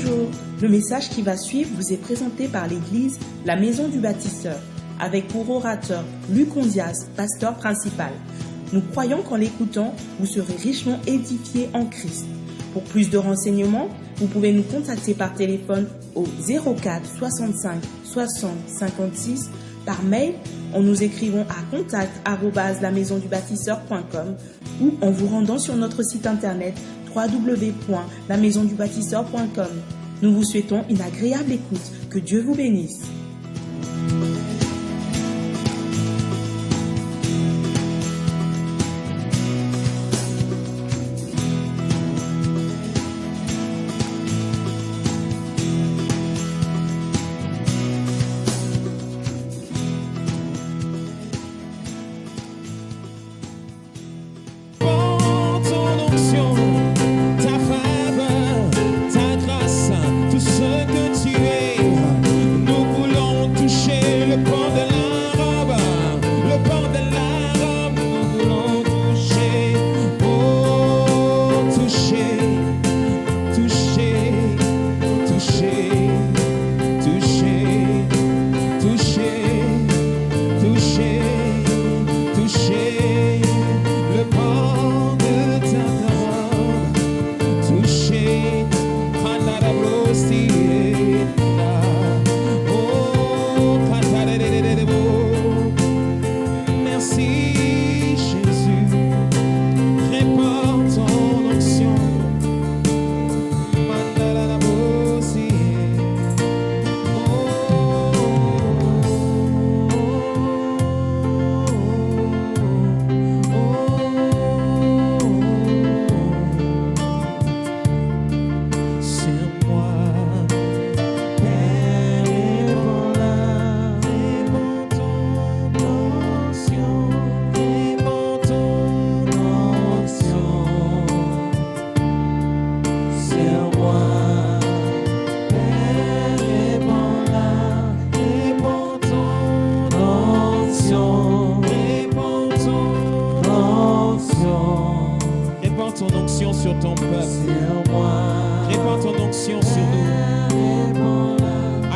Bonjour, le message qui va suivre vous est présenté par l'église La Maison du Bâtisseur, avec pour orateur Luc Ondias, pasteur principal. Nous croyons qu'en l'écoutant, vous serez richement édifiés en Christ. Pour plus de renseignements, vous pouvez nous contacter par téléphone au 04 65 60 56, par mail en nous écrivant à contact@lamaisondubâtisseur.com ou en vous rendant sur notre site internet www.lamaisondubâtisseur.com. Nous vous souhaitons une agréable écoute. Que Dieu vous bénisse.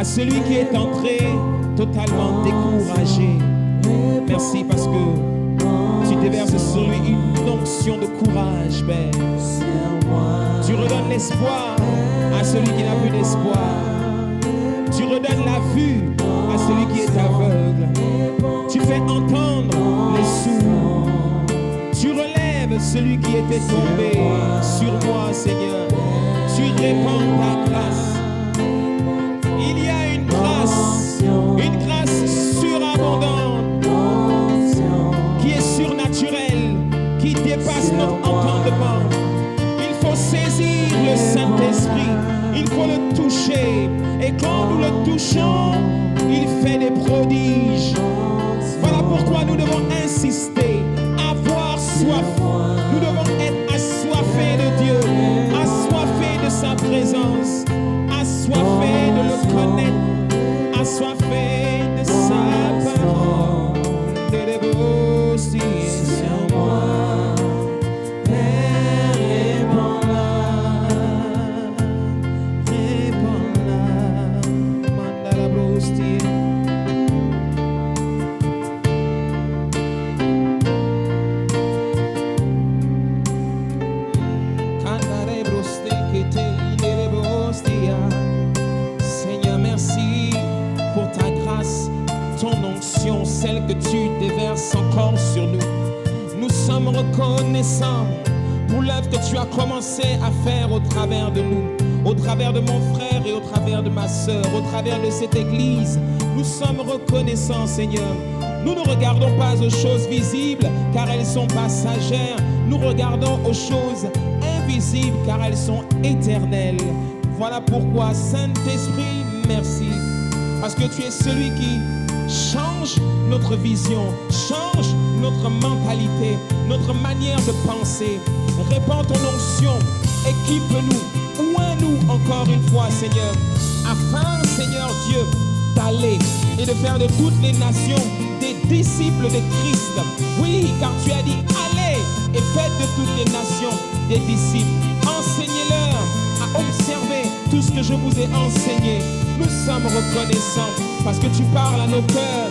Celui qui est entré totalement découragé, merci parce que tu déverses sur lui une onction de courage, Père. Tu redonnes l'espoir à celui qui n'a plus d'espoir. Tu redonnes la vue à celui qui est aveugle. Tu fais entendre les sourds. Tu relèves celui qui était tombé sur moi, Seigneur. Tu répands ta grâce. Il y a une grâce surabondante, qui est surnaturelle, qui dépasse notre entendement. Il faut saisir le Saint-Esprit, il faut le toucher, et quand nous le touchons, il fait des prodiges. Voilà pourquoi nous devons insister, avoir soif. Nous devons être assoiffés de Dieu, assoiffés de sa présence, assoiffés de le connaître, assoiffés de sa parole. De dévotion sur moi, Père, réponds-la, manda la brostie. Seigneur, merci pour ta grâce, ton onction, celle que tu déverses encore sur nous. Nous sommes reconnaissants pour l'œuvre que tu as commencé à faire au travers de nous, au travers de mon frère et au travers de ma sœur, au travers de cette église. Nous sommes reconnaissants, Seigneur. Nous ne regardons pas aux choses visibles car elles sont passagères. Nous regardons aux choses invisibles car elles sont éternelles. Voilà pourquoi, Saint-Esprit, merci. Parce que tu es celui qui change notre vision, change notre mentalité, notre manière de penser. Répands ton onction, équipe-nous, oins-nous encore une fois, Seigneur, afin, Seigneur Dieu, d'aller et de faire de toutes les nations des disciples de Christ. Oui, car tu as dit, allez et faites de toutes les nations des disciples. Enseignez-leur à Observez tout ce que je vous ai enseigné. Nous sommes reconnaissants parce que tu parles à nos cœurs.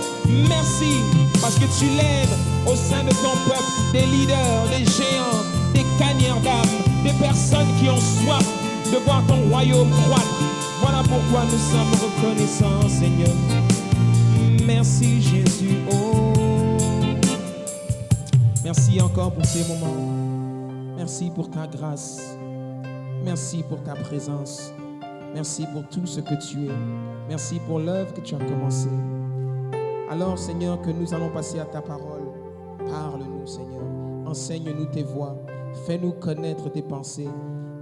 Merci parce que tu lèves au sein de ton peuple des leaders, des géants, des canières d'âme, des personnes qui ont soif de voir ton royaume croître. Voilà pourquoi nous sommes reconnaissants, Seigneur. Merci Jésus. Oh, merci encore pour ces moments. Merci pour ta grâce. Merci pour ta présence. Merci pour tout ce que tu es. Merci pour l'œuvre que tu as commencée. Alors, Seigneur, que nous allons passer à ta parole. Parle-nous, Seigneur. Enseigne-nous tes voies. Fais-nous connaître tes pensées.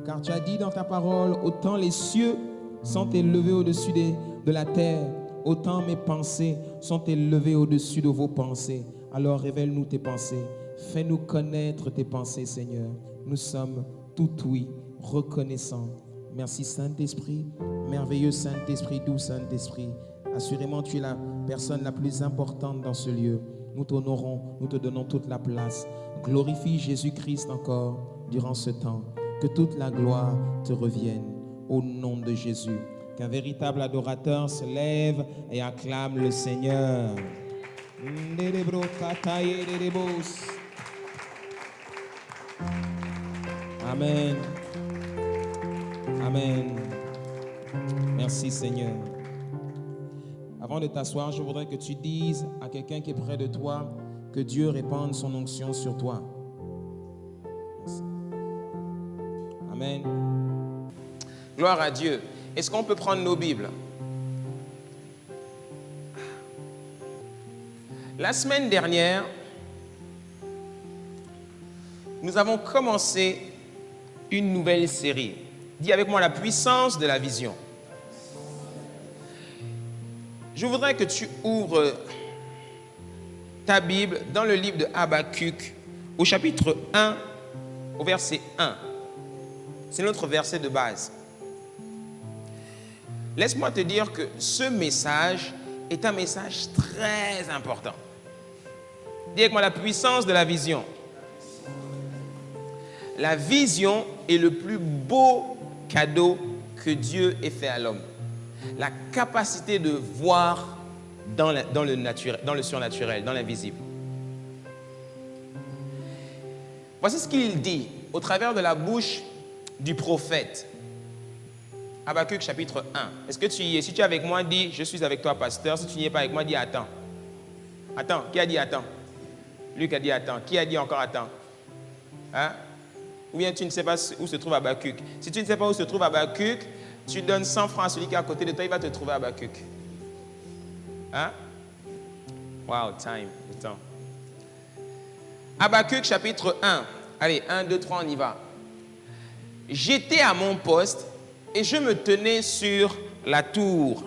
Car tu as dit dans ta parole, autant les cieux sont élevés au-dessus de la terre, autant mes pensées sont élevées au-dessus de vos pensées. Alors, révèle-nous tes pensées. Fais-nous connaître tes pensées, Seigneur. Nous sommes tout oui, reconnaissants. Merci Saint-Esprit, merveilleux Saint-Esprit, doux Saint-Esprit. Assurément, tu es la personne la plus importante dans ce lieu. Nous t'honorons, nous te donnons toute la place. Glorifie Jésus-Christ encore durant ce temps. Que toute la gloire te revienne au nom de Jésus. Qu'un véritable adorateur se lève et acclame le Seigneur. Amen. Amen. Merci Seigneur. Avant de t'asseoir, je voudrais que tu dises à quelqu'un qui est près de toi que Dieu répande son onction sur toi. Merci. Amen. Gloire à Dieu. Est-ce qu'on peut prendre nos Bibles? La semaine dernière, nous avons commencé une nouvelle série. Dis avec moi la puissance de la vision. Je voudrais que tu ouvres ta Bible dans le livre de Habakkuk au chapitre 1, au verset 1. C'est notre verset de base. Laisse-moi te dire que ce message est un message très important. Dis avec moi la puissance de la vision. La vision est le plus beau cadeau que Dieu ait fait à l'homme. La capacité de voir dans le naturel, dans le surnaturel, dans l'invisible. Voici ce qu'il dit au travers de la bouche du prophète. Habakkuk chapitre 1. Est-ce que tu y es? Si tu es avec moi, dis « Je suis avec toi, pasteur ». Si tu n'y es pas avec moi, dis « Attends ». Attends. Qui a dit « Attends » Luc a dit « Attends ». Qui a dit encore « Attends » Hein? Ou bien tu ne sais pas où se trouve Habakkuk. Si tu ne sais pas où se trouve Habakkuk, tu donnes 100 francs à celui qui est à côté de toi, il va te trouver Habakkuk. Hein? Wow, time, le temps. Habakkuk chapitre 1. Allez, 1, 2, 3, on y va. J'étais à mon poste et je me tenais sur la tour.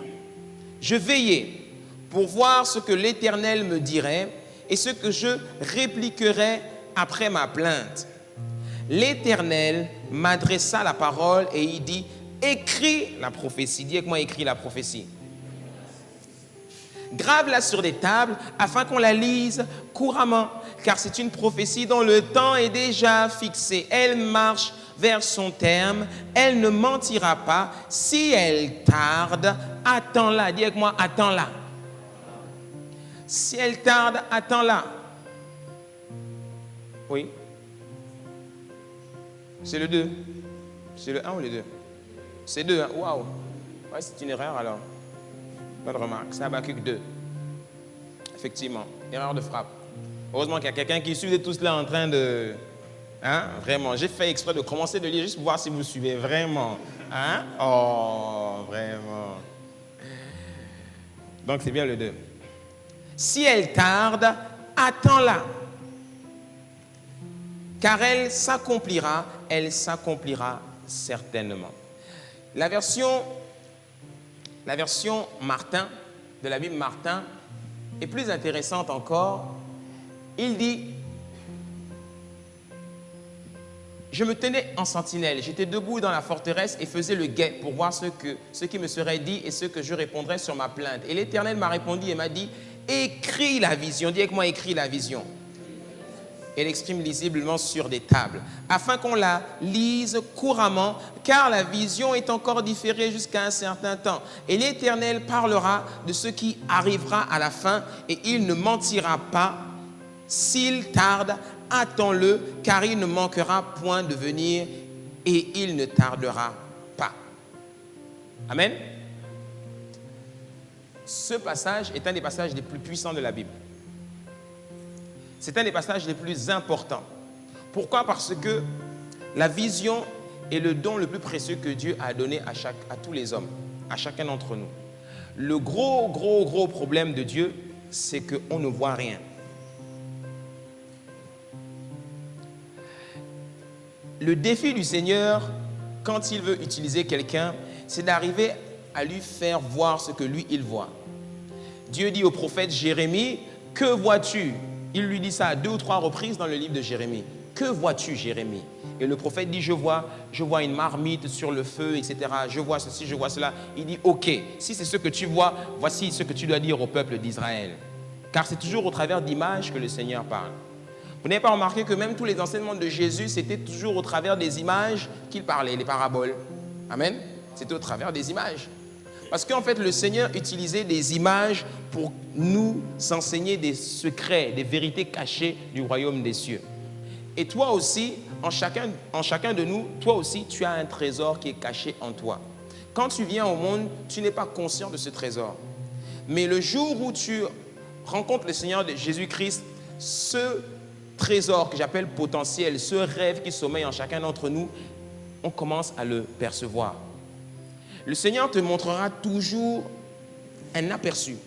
Je veillais pour voir ce que l'Éternel me dirait et ce que je répliquerais après ma plainte. L'Éternel m'adressa la parole et il dit « Écris la prophétie ». Dis avec moi « Écris la prophétie ». Grave-la sur des tables afin qu'on la lise couramment, car c'est une prophétie dont le temps est déjà fixé. Elle marche vers son terme, elle ne mentira pas. Si elle tarde, attends-la. Dis avec moi, attends-la. Si elle tarde, attends-la. Oui. C'est le 2. C'est le 1 ou le 2? C'est 2. Hein? Waouh. Ouais, c'est une erreur alors. Pas de remarque. C'est Habakkuk 2. Effectivement. Erreur de frappe. Heureusement qu'il y a quelqu'un qui suit tout cela en train de... Hein? Vraiment. J'ai fait exprès de commencer de lire juste pour voir si vous suivez vraiment. Hein? Oh, vraiment. Donc c'est bien le 2. Si elle tarde, attends-la. Car elle s'accomplira certainement. La version Martin, de la Bible Martin, est plus intéressante encore. Il dit, je me tenais en sentinelle, j'étais debout dans la forteresse et faisais le guet pour voir ce qui me serait dit et ce que je répondrais sur ma plainte. Et l'Éternel m'a répondu et m'a dit, écris la vision. Dis avec moi, écris la vision. et l'exprime lisiblement sur des tables, afin qu'on la lise couramment, car la vision est encore différée jusqu'à un certain temps. Et l'Éternel parlera de ce qui arrivera à la fin, et il ne mentira pas. S'il tarde, attends-le, car il ne manquera point de venir, et il ne tardera pas. Amen. Ce passage est un des passages les plus puissants de la Bible. C'est un des passages les plus importants. Pourquoi? Parce que la vision est le don le plus précieux que Dieu a donné à tous les hommes, à chacun d'entre nous. Le gros problème de Dieu, c'est qu'on ne voit rien. Le défi du Seigneur, quand il veut utiliser quelqu'un, c'est d'arriver à lui faire voir ce que lui, il voit. Dieu dit au prophète Jérémie, « Que vois-tu » Il lui dit ça à 2 ou 3 reprises dans le livre de Jérémie. « Que vois-tu, Jérémie » Et le prophète dit, je vois une marmite sur le feu, etc. Je vois ceci, je vois cela. Il dit, ok, si c'est ce que tu vois, voici ce que tu dois dire au peuple d'Israël. Car c'est toujours au travers d'images que le Seigneur parle. Vous n'avez pas remarqué que même tous les enseignements de Jésus, c'était toujours au travers des images qu'il parlait, les paraboles. Amen. C'était au travers des images. Parce qu'en fait, le Seigneur utilisait des images pour nous enseigner des secrets, des vérités cachées du royaume des cieux. Et toi aussi, en chacun de nous, toi aussi, tu as un trésor qui est caché en toi. Quand tu viens au monde, tu n'es pas conscient de ce trésor. Mais le jour où tu rencontres le Seigneur de Jésus-Christ, ce trésor que j'appelle potentiel, ce rêve qui sommeille en chacun d'entre nous, on commence à le percevoir. Le Seigneur te montrera toujours un aperçu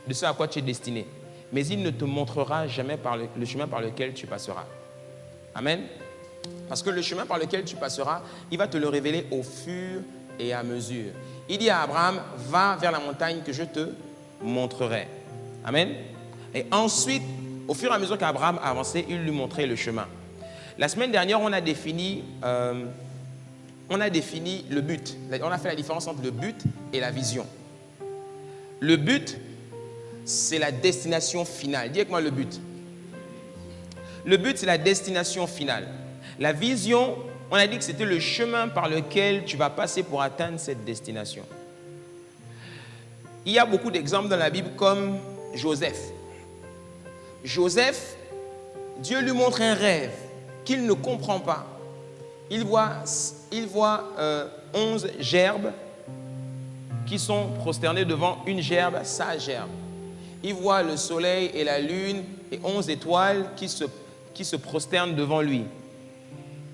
de ce à quoi tu es destiné. Mais il ne te montrera jamais le chemin par lequel tu passeras. Amen. Parce que le chemin par lequel tu passeras, il va te le révéler au fur et à mesure. Il dit à Abraham, va vers la montagne que je te montrerai. Amen. Et ensuite, au fur et à mesure qu'Abraham avançait, il lui montrait le chemin. La semaine dernière, on a défini le but. On a fait la différence entre le but et la vision. Le but, c'est la destination finale. Dis avec moi le but. Le but, c'est la destination finale. La vision, on a dit que c'était le chemin par lequel tu vas passer pour atteindre cette destination. Il y a beaucoup d'exemples dans la Bible comme Joseph. Joseph, Dieu lui montre un rêve qu'il ne comprend pas. Il voit 11 gerbes qui sont prosternés devant une gerbe, sa gerbe. Il voit le soleil et la lune et 11 étoiles qui se prosternent devant lui.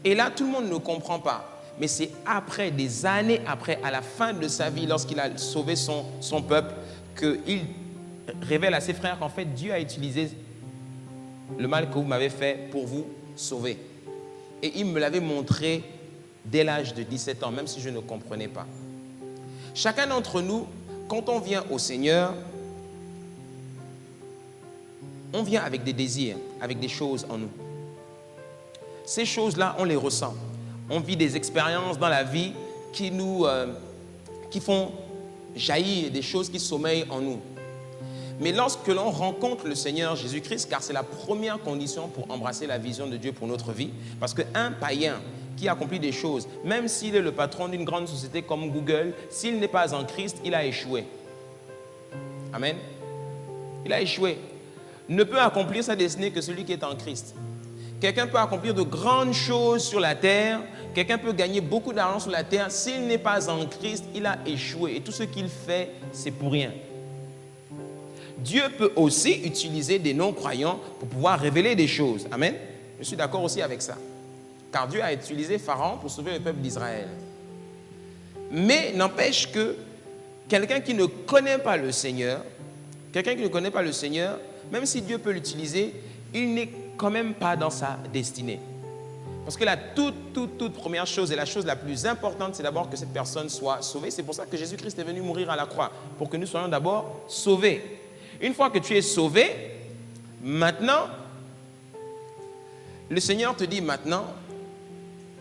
Et là, tout le monde ne comprend pas. Mais c'est après, des années après, à la fin de sa vie, lorsqu'il a sauvé son peuple, qu'il révèle à ses frères qu'en fait, Dieu a utilisé le mal que vous m'avez fait pour vous sauver. Et il me l'avait montré dès l'âge de 17 ans, même si je ne comprenais pas. Chacun d'entre nous, quand on vient au Seigneur, on vient avec des désirs, avec des choses en nous. Ces choses-là, on les ressent. On vit des expériences dans la vie qui font jaillir des choses qui sommeillent en nous. Mais lorsque l'on rencontre le Seigneur Jésus-Christ, car c'est la première condition pour embrasser la vision de Dieu pour notre vie, parce qu'un païen qui accomplit des choses, même s'il est le patron d'une grande société comme Google, s'il n'est pas en Christ, il a échoué. Amen. Il a échoué. Ne peut accomplir sa destinée que celui qui est en Christ. Quelqu'un peut accomplir de grandes choses sur la terre, quelqu'un peut gagner beaucoup d'argent sur la terre, s'il n'est pas en Christ, il a échoué. Et tout ce qu'il fait, c'est pour rien. Dieu peut aussi utiliser des non-croyants pour pouvoir révéler des choses. Amen. Je suis d'accord aussi avec ça. Car Dieu a utilisé Pharaon pour sauver le peuple d'Israël. Mais n'empêche que quelqu'un qui ne connaît pas le Seigneur, même si Dieu peut l'utiliser, il n'est quand même pas dans sa destinée. Parce que la toute première chose et la chose la plus importante, c'est d'abord que cette personne soit sauvée. C'est pour ça que Jésus-Christ est venu mourir à la croix, pour que nous soyons d'abord sauvés. Une fois que tu es sauvé, maintenant, le Seigneur te dit maintenant,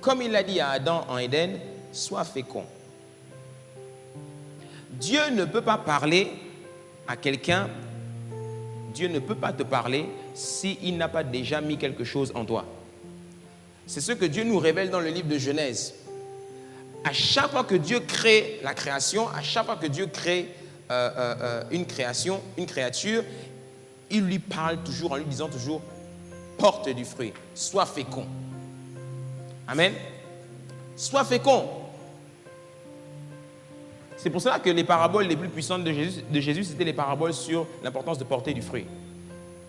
comme il l'a dit à Adam en Éden, sois fécond. Dieu ne peut pas parler à quelqu'un, Dieu ne peut pas te parler s'il n'a pas déjà mis quelque chose en toi. C'est ce que Dieu nous révèle dans le livre de Genèse. À chaque fois que Dieu crée la création, à chaque fois que Dieu crée une créature, il lui parle toujours en lui disant toujours « porte du fruit, sois fécond ». Amen. Sois fécond. C'est pour cela que les paraboles les plus puissantes de Jésus, c'était les paraboles sur l'importance de porter du fruit.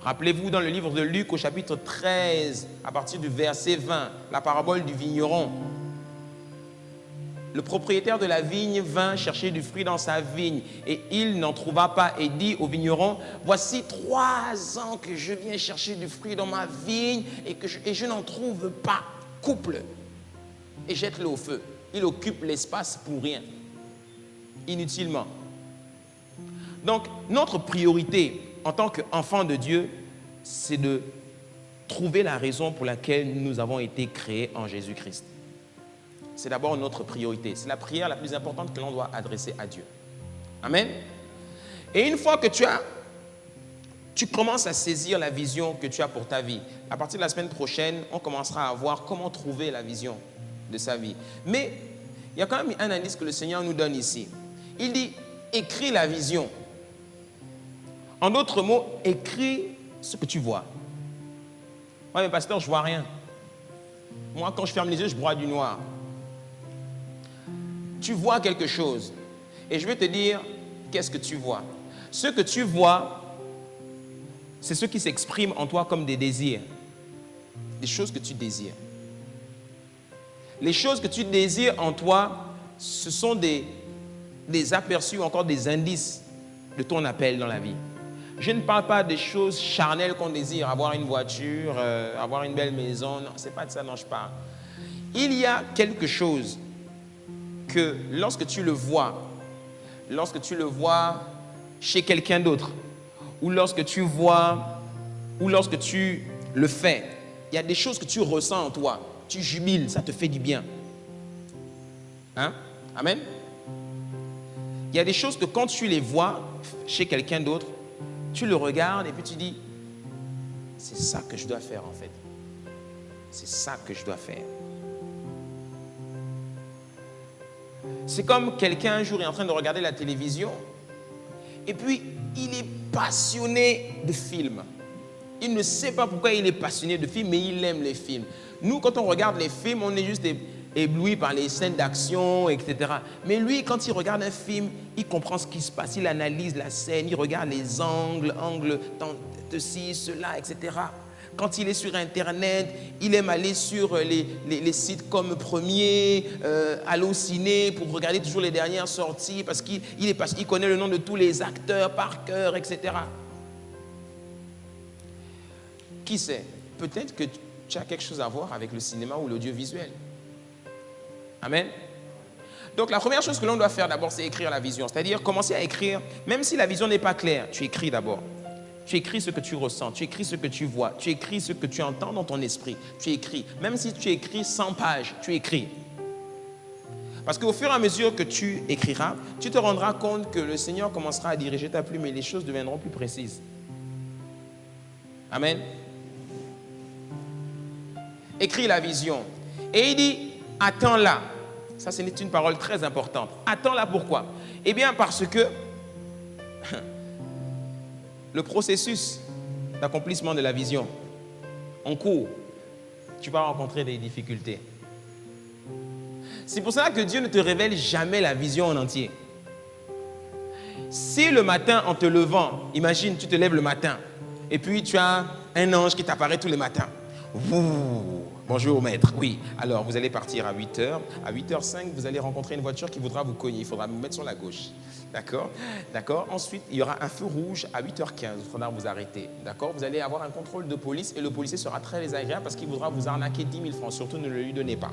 Rappelez-vous dans le livre de Luc au chapitre 13, à partir du verset 20, la parabole du vigneron. Le propriétaire de la vigne vint chercher du fruit dans sa vigne et il n'en trouva pas et dit au vigneron, voici 3 ans que je viens chercher du fruit dans ma vigne et je n'en trouve pas. Coupe-le et jette-le au feu. Il occupe l'espace pour rien, inutilement. Donc, notre priorité en tant qu'enfant de Dieu, c'est de trouver la raison pour laquelle nous avons été créés en Jésus-Christ. C'est d'abord notre priorité. C'est la prière la plus importante que l'on doit adresser à Dieu. Amen. Et une fois que tu commences à saisir la vision que tu as pour ta vie, à partir de la semaine prochaine, on commencera à voir comment trouver la vision de sa vie. Mais il y a quand même un indice que le Seigneur nous donne ici. Il dit, écris la vision. En d'autres mots, écris ce que tu vois. Ouais, mais pasteur, je ne vois rien. Moi, quand je ferme les yeux, je broie du noir. Tu vois quelque chose. Et je vais te dire, qu'est-ce que tu vois? Ce que tu vois, c'est ce qui s'exprime en toi comme des désirs. Des choses que tu désires. Les choses que tu désires en toi, ce sont des aperçus ou encore des indices de ton appel dans la vie. Je ne parle pas des choses charnelles qu'on désire, avoir une voiture, avoir une belle maison. Non, ce n'est pas de ça dont je parle. Il y a quelque chose que lorsque tu le vois chez quelqu'un d'autre, ou lorsque tu vois, ou lorsque tu le fais, il y a des choses que tu ressens en toi. Tu jubiles, ça te fait du bien. Hein? Amen? Il y a des choses que quand tu les vois chez quelqu'un d'autre, tu le regardes et puis tu dis, c'est ça que je dois faire en fait. C'est ça que je dois faire. C'est comme quelqu'un un jour est en train de regarder la télévision et puis il est passionné de films. Il ne sait pas pourquoi il est passionné de films, mais il aime les films. Nous, quand on regarde les films, on est juste ébloui par les scènes d'action, etc. Mais lui, quand il regarde un film, il comprend ce qui se passe, il analyse la scène, il regarde les angles de ci, cela, etc. Quand il est sur Internet, il aime aller sur les sites comme Premier, Allociné, pour regarder toujours les dernières sorties, parce qu'il connaît le nom de tous les acteurs par cœur, etc. Qui sait? Peut-être que tu as quelque chose à voir avec le cinéma ou l'audiovisuel. Amen. Donc la première chose que l'on doit faire d'abord, c'est écrire la vision. C'est-à-dire commencer à écrire, même si la vision n'est pas claire, tu écris d'abord. Tu écris ce que tu ressens, tu écris ce que tu vois, tu écris ce que tu entends dans ton esprit. Tu écris. Même si tu écris 100 pages, tu écris. Parce qu'au fur et à mesure que tu écriras, tu te rendras compte que le Seigneur commencera à diriger ta plume et les choses deviendront plus précises. Amen. Écris la vision. Et il dit, attends-la. Ça, c'est une parole très importante. Attends-la pourquoi? Eh bien, parce que le processus d'accomplissement de la vision, en cours, tu vas rencontrer des difficultés. C'est pour ça que Dieu ne te révèle jamais la vision en entier. Si le matin, en te levant, imagine, tu te lèves le matin, et puis tu as un ange qui t'apparaît tous les matins. Bonjour maître, oui. Alors vous allez partir à 8h. À 8h05, vous allez rencontrer une voiture qui voudra vous cogner. Il faudra vous mettre sur la gauche. D'accord? D'accord. Ensuite, il y aura un feu rouge à 8h15. Il faudra vous arrêter. D'accord? Vous allez avoir un contrôle de police et le policier sera très désagréable parce qu'il voudra vous arnaquer 10 000 francs. Surtout, ne le lui donnez pas.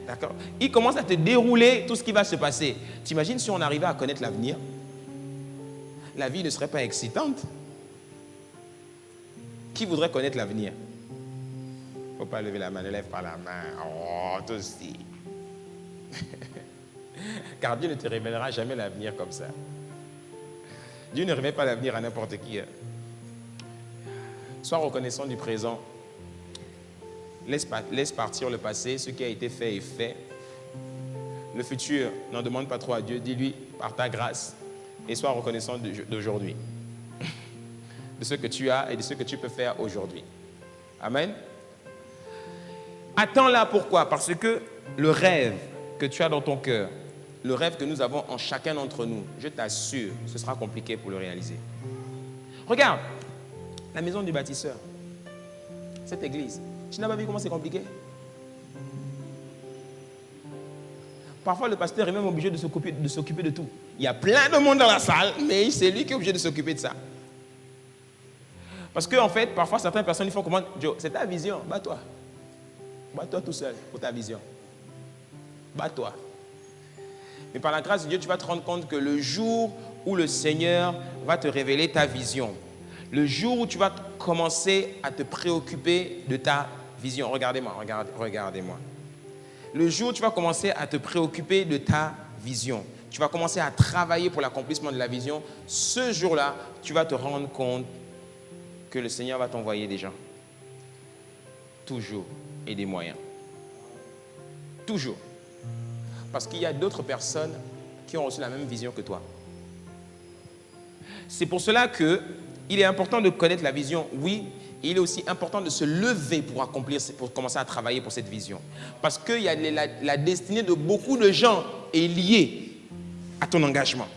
D'accord? Il commence à te dérouler tout ce qui va se passer. T'imagines si on arrivait à connaître l'avenir? La vie ne serait pas excitante. Qui voudrait connaître l'avenir? Il ne faut pas lever la main, ne lève pas la main. Oh, toi aussi. Car Dieu ne te révélera jamais l'avenir comme ça. Dieu ne révèle pas l'avenir à n'importe qui. Sois reconnaissant du présent. Laisse partir le passé. Ce qui a été fait est fait. Le futur, n'en demande pas trop à Dieu. Dis-lui par ta grâce. Et sois reconnaissant d'aujourd'hui. De ce que tu as et de ce que tu peux faire aujourd'hui. Amen. Attends-là, pourquoi? Parce que le rêve que tu as dans ton cœur, le rêve que nous avons en chacun d'entre nous, je t'assure, ce sera compliqué pour le réaliser. Regarde, la maison du bâtisseur, cette église, tu n'as pas vu comment c'est compliqué? Parfois, le pasteur est même obligé de s'occuper de tout. Il y a plein de monde dans la salle, mais c'est lui qui est obligé de s'occuper de ça. Parce qu'en fait, parfois, certaines personnes ils font comment? Joe, c'est ta vision, bats-toi. Bats-toi tout seul pour ta vision. Bats-toi. Mais par la grâce de Dieu, tu vas te rendre compte que le jour où le Seigneur va te révéler ta vision, le jour où tu vas commencer à te préoccuper de ta vision, regardez-moi. Le jour où tu vas commencer à te préoccuper de ta vision, tu vas commencer à travailler pour l'accomplissement de la vision, ce jour-là, tu vas te rendre compte que le Seigneur va t'envoyer des gens. Toujours. Et des moyens. Toujours. Parce qu'il y a d'autres personnes qui ont reçu la même vision que toi. C'est pour cela qu'il est important de connaître la vision, oui. Et il est aussi important de se lever pour commencer à travailler pour cette vision. Parce que la destinée de beaucoup de gens est liée à ton engagement.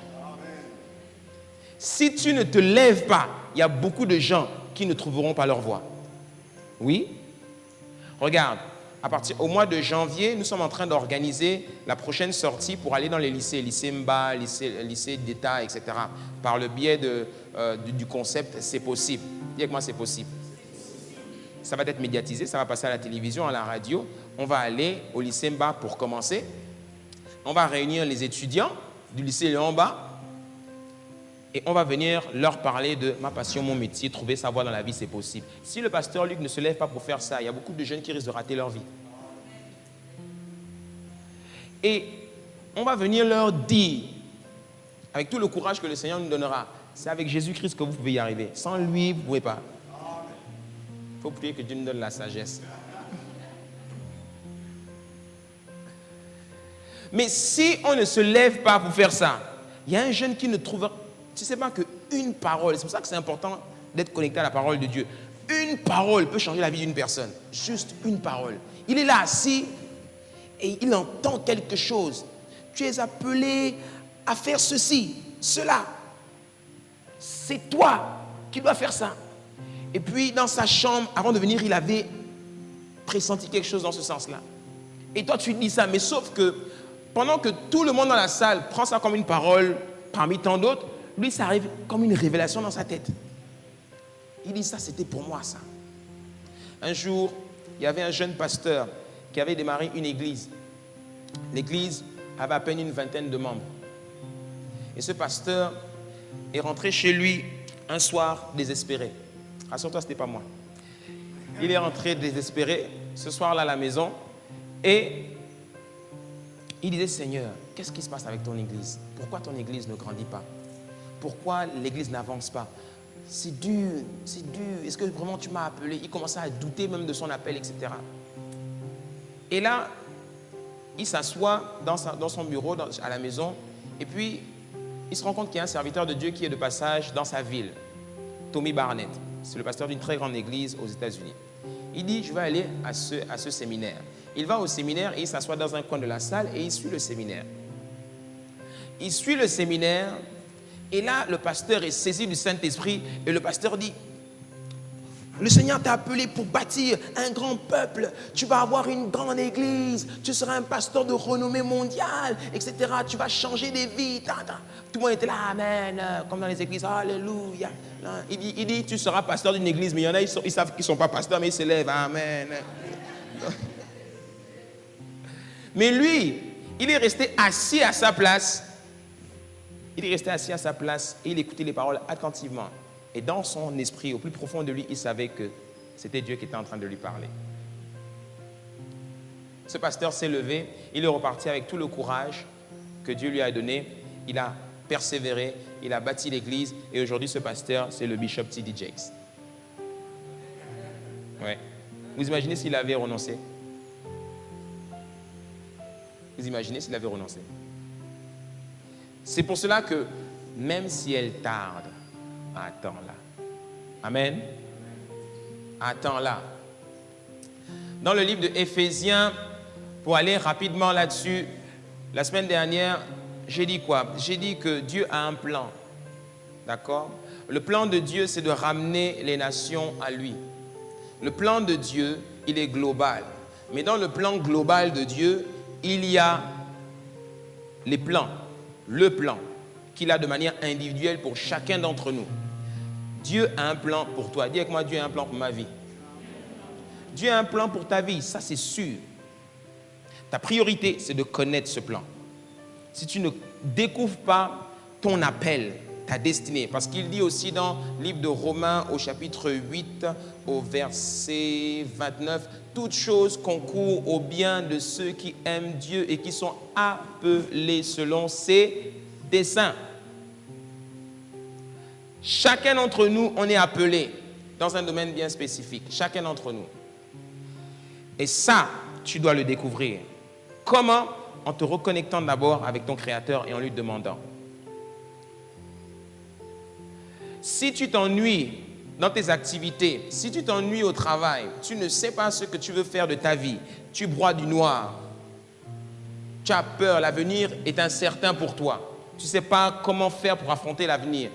Si tu ne te lèves pas, il y a beaucoup de gens qui ne trouveront pas leur voie. Oui. Regarde, au mois de janvier, nous sommes en train d'organiser la prochaine sortie pour aller dans les lycées MBA, lycée d'État, etc. Par le biais du concept « C'est possible ». Dis avec moi, c'est possible. Ça va être médiatisé, ça va passer à la télévision, à la radio. On va aller au lycée MBA pour commencer. On va réunir les étudiants du lycée Léon Bas et on va venir leur parler de ma passion, mon métier, trouver sa voie dans la vie, c'est possible. Si le pasteur Luc ne se lève pas pour faire ça, il y a beaucoup de jeunes qui risquent de rater leur vie. Et on va venir leur dire, avec tout le courage que le Seigneur nous donnera, c'est avec Jésus-Christ que vous pouvez y arriver. Sans lui, vous ne pouvez pas. Il faut prier que Dieu nous donne la sagesse. Mais si on ne se lève pas pour faire ça, il y a un jeune qui ne trouve... Tu ne sais pas qu'une parole, c'est pour ça que c'est important d'être connecté à la parole de Dieu. Une parole peut changer la vie d'une personne. Juste une parole. Il est là assis et il entend quelque chose. Tu es appelé à faire ceci, cela. C'est toi qui dois faire ça. Et puis dans sa chambre, avant de venir, il avait pressenti quelque chose dans ce sens-là. Et toi tu dis ça, mais sauf que pendant que tout le monde dans la salle prend ça comme une parole parmi tant d'autres, lui, ça arrive comme une révélation dans sa tête. Il dit, ça, c'était pour moi, ça. Un jour, il y avait un jeune pasteur qui avait démarré une église. L'église avait à peine une vingtaine de membres. Et ce pasteur est rentré chez lui un soir désespéré. Rassure-toi, ce n'était pas moi. Il est rentré désespéré ce soir-là à la maison et il disait, Seigneur, qu'est-ce qui se passe avec ton église? Pourquoi ton église ne grandit pas? Pourquoi l'église n'avance pas? C'est dur, c'est dur. Est-ce que vraiment tu m'as appelé? Il commençait à douter même de son appel, etc. Et là, il s'assoit dans son bureau, à la maison, et puis il se rend compte qu'il y a un serviteur de Dieu qui est de passage dans sa ville, Tommy Barnett. C'est le pasteur d'une très grande église aux États-Unis. Il dit, je vais aller à ce séminaire. Il va au séminaire et il s'assoit dans un coin de la salle et il suit le séminaire. Il suit le séminaire. Et là, le pasteur est saisi du Saint-Esprit et le pasteur dit, le Seigneur t'a appelé pour bâtir un grand peuple, tu vas avoir une grande église, tu seras un pasteur de renommée mondiale, etc. Tu vas changer des vies. Tout le monde était là, amen, comme dans les églises, alléluia. Il dit, tu seras pasteur d'une église, mais il y en a, ils savent qu'ils ne sont pas pasteurs, mais ils se lèvent, amen. Mais lui, il est resté assis à sa place. Il est resté assis à sa place et il écoutait les paroles attentivement. Et dans son esprit, au plus profond de lui, il savait que c'était Dieu qui était en train de lui parler. Ce pasteur s'est levé, il est reparti avec tout le courage que Dieu lui a donné. Il a persévéré, il a bâti l'église et aujourd'hui ce pasteur, c'est le bishop T.D. Jakes. Ouais. Vous imaginez s'il avait renoncé? Vous imaginez s'il avait renoncé? C'est pour cela que même si elle tarde, attends-la. Amen. Attends-la. Dans le livre de Éphésiens, pour aller rapidement là-dessus, la semaine dernière, j'ai dit quoi? J'ai dit que Dieu a un plan. D'accord? Le plan de Dieu, c'est de ramener les nations à lui. Le plan de Dieu, il est global. Mais dans le plan global de Dieu, il y a les plans, le plan qu'il a de manière individuelle pour chacun d'entre nous. Dieu a un plan pour toi. Dis avec moi, Dieu a un plan pour ma vie. Dieu a un plan pour ta vie, ça c'est sûr. Ta priorité, c'est de connaître ce plan. Si tu ne découvres pas ton appel, ta destinée, parce qu'il dit aussi dans le livre de Romains au chapitre 8, au verset 29, « Toutes choses concourent au bien de ceux qui aiment Dieu et qui sont appelés selon ses desseins. » Chacun d'entre nous, on est appelé dans un domaine bien spécifique. Chacun d'entre nous. Et ça, tu dois le découvrir. Comment? En te reconnectant d'abord avec ton Créateur et en lui demandant. Si tu t'ennuies dans tes activités, si tu t'ennuies au travail, tu ne sais pas ce que tu veux faire de ta vie, tu broies du noir, tu as peur, l'avenir est incertain pour toi, tu ne sais pas comment faire pour affronter l'avenir,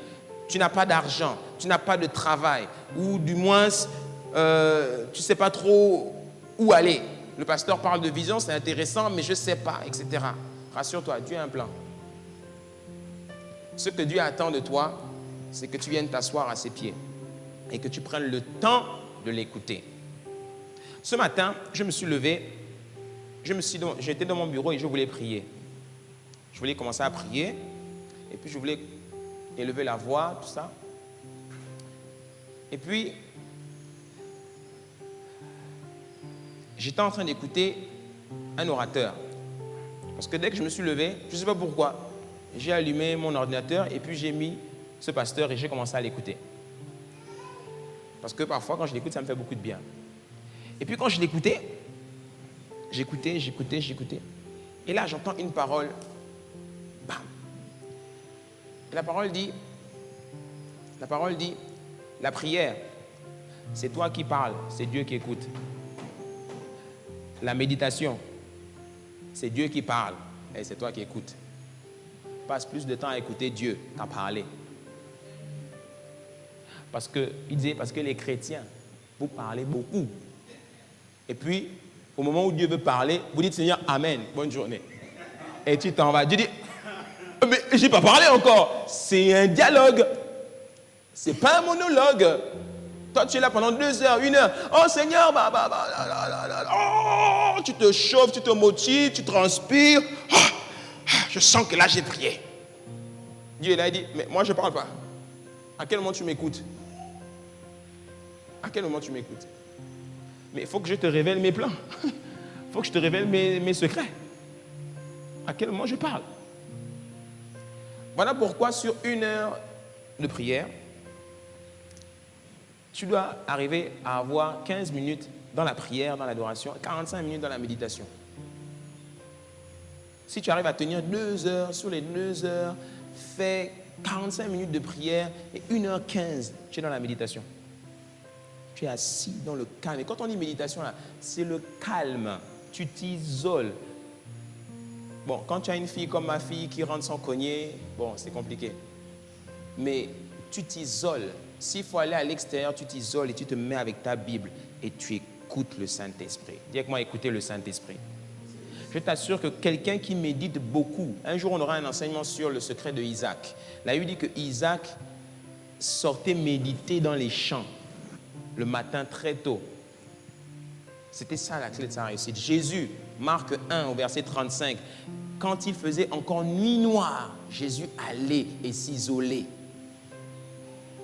tu n'as pas d'argent, tu n'as pas de travail, ou du moins, tu ne sais pas trop où aller. Le pasteur parle de vision, c'est intéressant, mais je ne sais pas, etc. Rassure-toi, Dieu a un plan. Ce que Dieu attend de toi, c'est que tu viennes t'asseoir à ses pieds et que tu prennes le temps de l'écouter. Ce matin, je me suis levé, j'étais dans mon bureau et je voulais prier. Je voulais commencer à prier et puis je voulais élever la voix, tout ça. Et puis, j'étais en train d'écouter un orateur. Parce que dès que je me suis levé, je ne sais pas pourquoi, j'ai allumé mon ordinateur et puis j'ai mis ce pasteur et j'ai commencé à l'écouter. Parce que parfois, quand je l'écoute, ça me fait beaucoup de bien. Et puis quand je l'écoutais, j'écoutais. Et là, j'entends une parole. Bam. Et la parole dit, la prière, c'est toi qui parles, c'est Dieu qui écoute. La méditation, c'est Dieu qui parle et c'est toi qui écoutes. Passe plus de temps à écouter Dieu qu'à parler. Parce que les chrétiens, vous parlez beaucoup. Et puis, au moment où Dieu veut parler, vous dites Seigneur, Amen, bonne journée. Et tu t'en vas. Dieu dit, mais je n'ai pas parlé encore. C'est un dialogue. Ce n'est pas un monologue. Toi, tu es là pendant 2 heures, 1 heure. Oh Seigneur, oh, tu te chauffes, tu te motives, tu transpires. Oh, je sens que là, j'ai prié. Dieu, il a dit, mais moi, je ne parle pas. À quel moment tu m'écoutes? À quel moment tu m'écoutes? Mais il faut que je te révèle mes plans. Il faut que je te révèle mes secrets. À quel moment je parle? Voilà pourquoi sur 1 heure de prière, tu dois arriver à avoir 15 minutes dans la prière, dans l'adoration, 45 minutes dans la méditation. Si tu arrives à tenir 2 heures, sur les 2 heures, fais 45 minutes de prière et 1h15, tu es dans la méditation. Tu es assis dans le calme. Et quand on dit méditation, là, c'est le calme. Tu t'isoles. Bon, quand tu as une fille comme ma fille qui rentre sans cogner, bon, c'est compliqué. Mais tu t'isoles. S'il faut aller à l'extérieur, tu t'isoles et tu te mets avec ta Bible et tu écoutes le Saint-Esprit. Dis avec moi, écoutez le Saint-Esprit. Je t'assure que quelqu'un qui médite beaucoup, un jour on aura un enseignement sur le secret de Isaac. La Bible dit que Isaac sortait méditer dans les champs le matin très tôt. C'était ça la clé de sa réussite. Jésus, Marc 1 au verset 35, quand il faisait encore nuit noire, Jésus allait et s'isolait.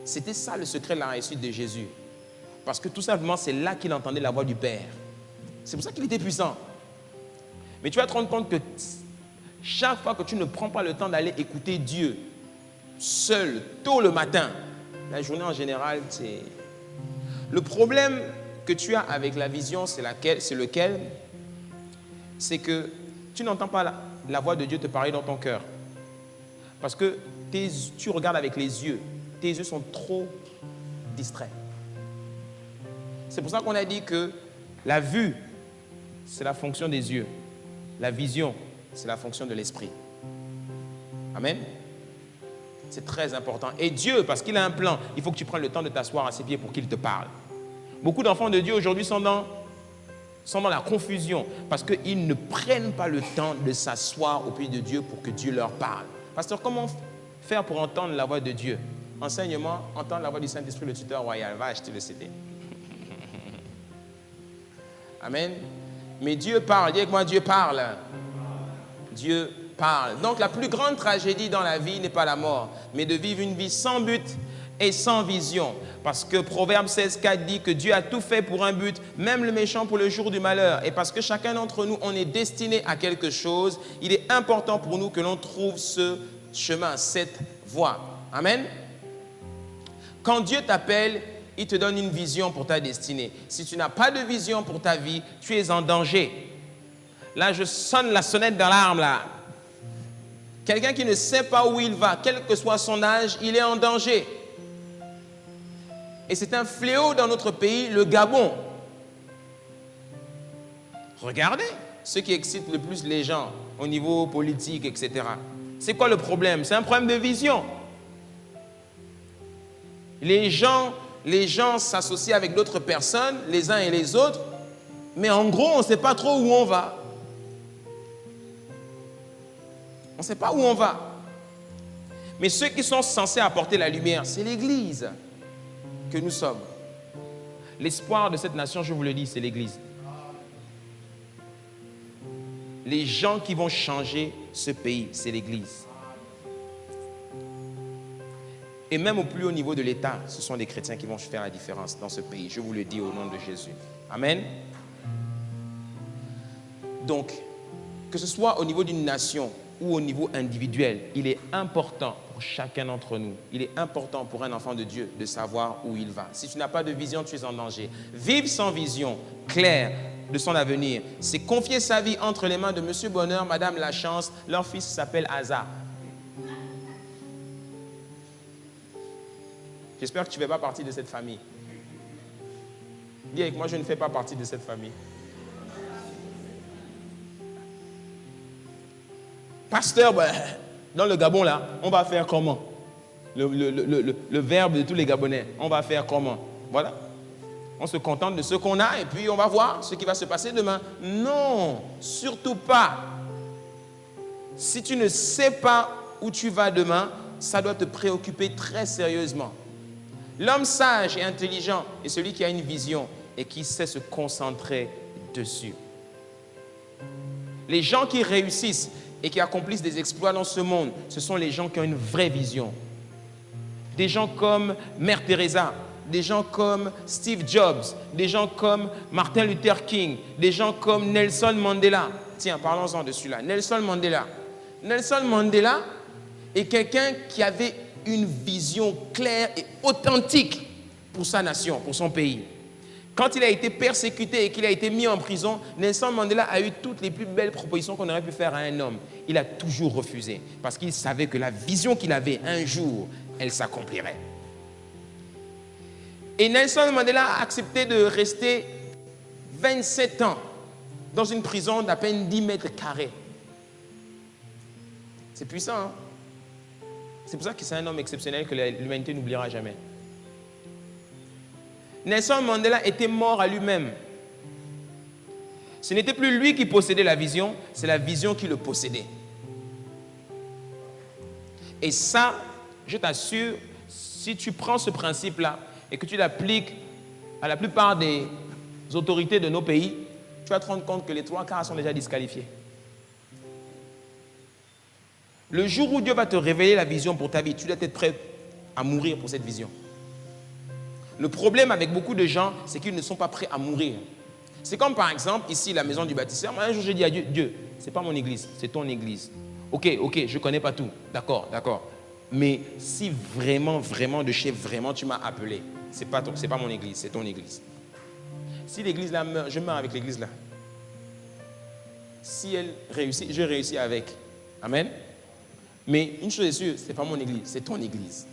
C'était ça le secret de la réussite de Jésus. Parce que tout simplement, c'est là qu'il entendait la voix du Père. C'est pour ça qu'il était puissant. Mais tu vas te rendre compte que chaque fois que tu ne prends pas le temps d'aller écouter Dieu seul, tôt le matin, la journée en général, c'est... Le problème que tu as avec la vision, c'est lequel? C'est que tu n'entends pas la voix de Dieu te parler dans ton cœur. Parce que tu regardes avec les yeux. Tes yeux sont trop distraits. C'est pour ça qu'on a dit que la vue, c'est la fonction des yeux. La vision, c'est la fonction de l'esprit. Amen. C'est très important. Et Dieu, parce qu'il a un plan, il faut que tu prennes le temps de t'asseoir à ses pieds pour qu'il te parle. Beaucoup d'enfants de Dieu aujourd'hui sont dans la confusion parce qu'ils ne prennent pas le temps de s'asseoir au pied de Dieu pour que Dieu leur parle. Pasteur, comment faire pour entendre la voix de Dieu? Enseignement, entendre la voix du Saint-Esprit, le tuteur royal. Va acheter le CD. Amen. Mais Dieu parle. Dis avec moi, Dieu parle. Dieu parle. Donc la plus grande tragédie dans la vie n'est pas la mort, mais de vivre une vie sans but et sans vision. Parce que Proverbe 16,4 dit que Dieu a tout fait pour un but, même le méchant pour le jour du malheur. Et parce que chacun d'entre nous, on est destiné à quelque chose, il est important pour nous que l'on trouve ce chemin, cette voie. Amen. Quand Dieu t'appelle, il te donne une vision pour ta destinée. Si tu n'as pas de vision pour ta vie, tu es en danger. Là, je sonne la sonnette d'alarme, là. Quelqu'un qui ne sait pas où il va, quel que soit son âge, il est en danger. Et c'est un fléau dans notre pays, le Gabon. Regardez ce qui excite le plus les gens au niveau politique, etc. C'est quoi le problème? C'est un problème de vision. Les gens s'associent avec d'autres personnes, les uns et les autres, mais en gros, on ne sait pas trop où on va. On ne sait pas où on va. Mais ceux qui sont censés apporter la lumière, c'est l'Église que nous sommes. L'espoir de cette nation, je vous le dis, c'est l'Église. Les gens qui vont changer ce pays, c'est l'Église. Et même au plus haut niveau de l'État, ce sont les chrétiens qui vont faire la différence dans ce pays. Je vous le dis au nom de Jésus. Amen. Donc, que ce soit au niveau d'une nation ou au niveau individuel, il est important pour chacun d'entre nous, il est important pour un enfant de Dieu de savoir où il va. Si tu n'as pas de vision, tu es en danger. Vivre sans vision claire de son avenir, c'est confier sa vie entre les mains de Monsieur Bonheur, Madame Lachance. Leur fils s'appelle Asa. J'espère que tu ne fais pas partie de cette famille. Dis avec moi, je ne fais pas partie de cette famille. Pasteur, dans le Gabon, là, on va faire comment? Le verbe de tous les Gabonais, on va faire comment? Voilà. On se contente de ce qu'on a et puis on va voir ce qui va se passer demain. Non, surtout pas. Si tu ne sais pas où tu vas demain, ça doit te préoccuper très sérieusement. L'homme sage et intelligent est celui qui a une vision et qui sait se concentrer dessus. Les gens qui réussissent et qui accomplissent des exploits dans ce monde, ce sont les gens qui ont une vraie vision. Des gens comme Mère Teresa, des gens comme Steve Jobs, des gens comme Martin Luther King, des gens comme Nelson Mandela. Tiens, parlons-en de celui-là. Nelson Mandela. Nelson Mandela est quelqu'un qui avait une vision claire et authentique pour sa nation, pour son pays. Quand il a été persécuté et qu'il a été mis en prison, Nelson Mandela a eu toutes les plus belles propositions qu'on aurait pu faire à un homme. Il a toujours refusé parce qu'il savait que la vision qu'il avait un jour, elle s'accomplirait. Et Nelson Mandela a accepté de rester 27 ans dans une prison d'à peine 10 mètres carrés. C'est puissant, hein? C'est pour ça que c'est un homme exceptionnel que l'humanité n'oubliera jamais. Nelson Mandela était mort à lui-même. Ce n'était plus lui qui possédait la vision, c'est la vision qui le possédait. Et ça, je t'assure, si tu prends ce principe-là et que tu l'appliques à la plupart des autorités de nos pays, tu vas te rendre compte que les 3/4 sont déjà disqualifiés. Le jour où Dieu va te révéler la vision pour ta vie, tu dois être prêt à mourir pour cette vision. Le problème avec beaucoup de gens, c'est qu'ils ne sont pas prêts à mourir. C'est comme par exemple, ici, la maison du bâtisseur. Moi, un jour, j'ai dit à Dieu, Dieu, ce n'est pas mon église, c'est ton église. Ok, je ne connais pas tout. D'accord. Mais si vraiment, de chez vraiment, tu m'as appelé, ce n'est pas mon église, c'est ton église. Si l'église là meurt, je meurs avec l'église là. Si elle réussit, je réussis avec. Amen. Mais une chose est sûre, ce n'est pas mon église, c'est ton église.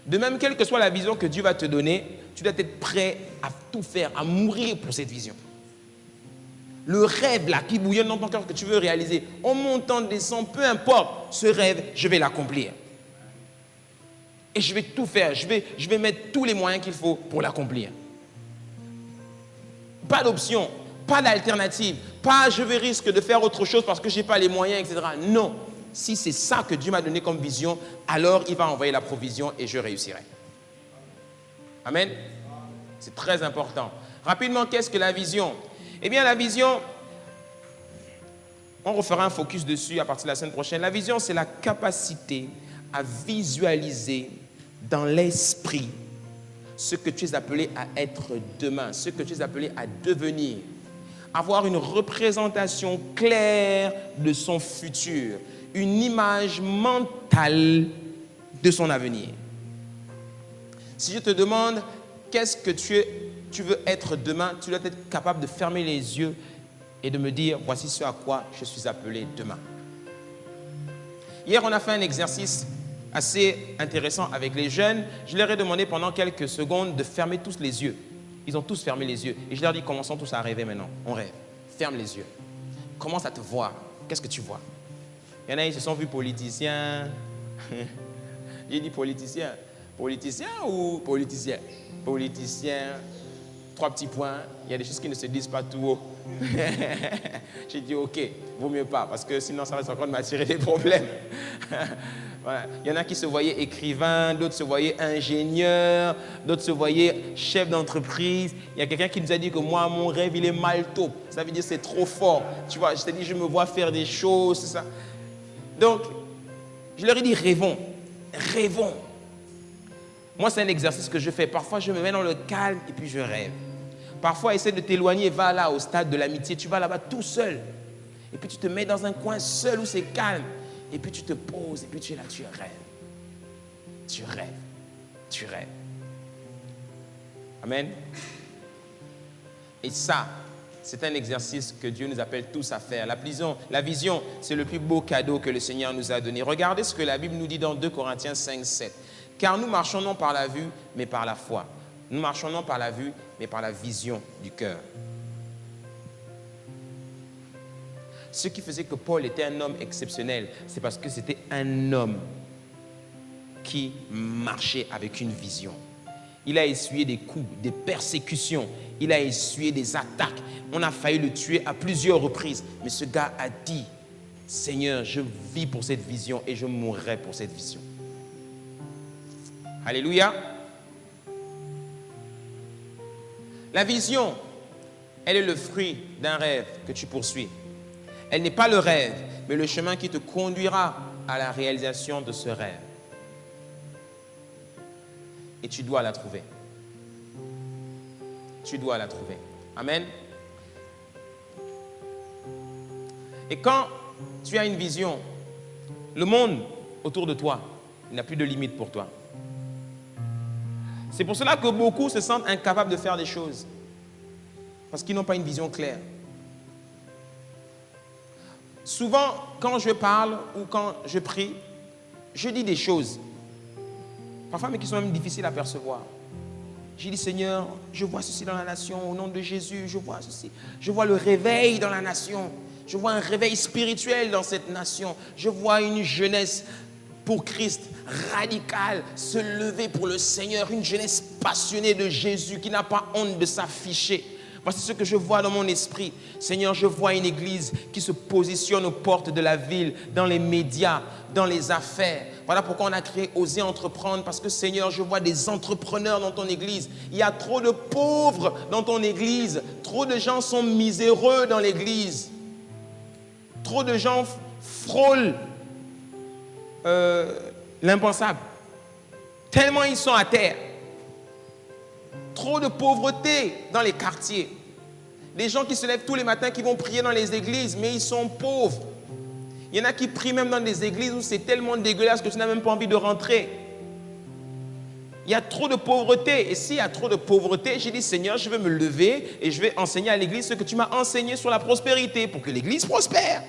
De même, quelle que soit la vision que Dieu va te donner, tu dois être prêt à tout faire, à mourir pour cette vision. Le rêve là qui bouillonne dans ton cœur que tu veux réaliser, en montant, descend, peu importe, ce rêve, je vais l'accomplir. Et je vais tout faire, je vais mettre tous les moyens qu'il faut pour l'accomplir. Pas d'option, pas d'alternative, pas je vais risque de faire autre chose parce que je n'ai pas les moyens, etc. Non, si c'est ça que Dieu m'a donné comme vision, alors il va envoyer la provision et je réussirai. Amen. C'est très important. Rapidement, qu'est-ce que la vision? Eh bien, la vision, on refera un focus dessus à partir de la semaine prochaine. La vision, c'est la capacité à visualiser dans l'esprit ce que tu es appelé à être demain, ce que tu es appelé à devenir. Avoir une représentation claire de son futur, une image mentale de son avenir. Si je te demande qu'est-ce que tu veux être demain, tu dois être capable de fermer les yeux et de me dire, voici ce à quoi je suis appelé demain. Hier, on a fait un exercice assez intéressant avec les jeunes. Je leur ai demandé pendant quelques secondes de fermer tous les yeux. Ils ont tous fermé les yeux. Et je leur ai dit, commençons tous à rêver maintenant. On rêve. Ferme les yeux. Commence à te voir. Qu'est-ce que tu vois? Il y en a, ils se sont vus politiciens. J'ai dit politicien. Politicien ou politicien? Politicien. 3 petits points. Il y a des choses qui ne se disent pas tout haut. J'ai dit, ok, vaut mieux pas, parce que sinon ça va encore m'attirer des problèmes. Voilà. Il y en a qui se voyaient écrivains, d'autres se voyaient ingénieurs, d'autres se voyaient chefs d'entreprise. Il y a quelqu'un qui nous a dit que moi, mon rêve, il est mal tôt. Ça veut dire que c'est trop fort. Tu vois, je t'ai dit, je me vois faire des choses, c'est ça. Donc, je leur ai dit, rêvons, rêvons. Moi, c'est un exercice que je fais. Parfois, je me mets dans le calme et puis je rêve. Parfois, essaie de t'éloigner, va là au stade de l'amitié. Tu vas là-bas tout seul. Et puis, tu te mets dans un coin seul où c'est calme. Et puis, tu te poses et puis tu es là, tu rêves. Tu rêves. Tu rêves. Amen. Et ça, c'est un exercice que Dieu nous appelle tous à faire. La vision, c'est le plus beau cadeau que le Seigneur nous a donné. Regardez ce que la Bible nous dit dans 2 Corinthiens 5, 7. Car nous marchons non par la vue, mais par la foi. Nous marchons non par la vue, mais par la vision du cœur. Ce qui faisait que Paul était un homme exceptionnel, c'est parce que c'était un homme qui marchait avec une vision. Il a essuyé des coups, des persécutions, il a essuyé des attaques. On a failli le tuer à plusieurs reprises. Mais ce gars a dit, Seigneur, je vis pour cette vision et je mourrai pour cette vision. Alléluia. La vision, elle est le fruit d'un rêve que tu poursuis. Elle n'est pas le rêve, mais le chemin qui te conduira à la réalisation de ce rêve. Et tu dois la trouver. Tu dois la trouver. Amen. Et quand tu as une vision, le monde autour de toi, il n'a plus de limite pour toi. C'est pour cela que beaucoup se sentent incapables de faire des choses. Parce qu'ils n'ont pas une vision claire. Souvent, quand je parle ou quand je prie, je dis des choses. Parfois, mais qui sont même difficiles à percevoir. J'ai dit, Seigneur, je vois ceci dans la nation, au nom de Jésus, je vois ceci. Je vois le réveil dans la nation. Je vois un réveil spirituel dans cette nation. Je vois une jeunesse pour Christ, radicale, se lever pour le Seigneur, une jeunesse passionnée de Jésus qui n'a pas honte de s'afficher. Voici ce que je vois dans mon esprit. Seigneur, je vois une église qui se positionne aux portes de la ville, dans les médias, dans les affaires. Voilà pourquoi on a créé Oser entreprendre, parce que Seigneur, je vois des entrepreneurs dans ton église. Il y a trop de pauvres dans ton église. Trop de gens sont miséreux dans l'église. Trop de gens frôlent l'impensable. Tellement ils sont à terre. Trop de pauvreté dans les quartiers. Des gens qui se lèvent tous les matins, qui vont prier dans les églises, mais ils sont pauvres. Il y en a qui prient même dans des églises où c'est tellement dégueulasse que tu n'as même pas envie de rentrer. Il y a trop de pauvreté. Et s'il y a trop de pauvreté, j'ai dit, Seigneur, je vais me lever et je vais enseigner à l'église ce que tu m'as enseigné sur la prospérité pour que l'église prospère.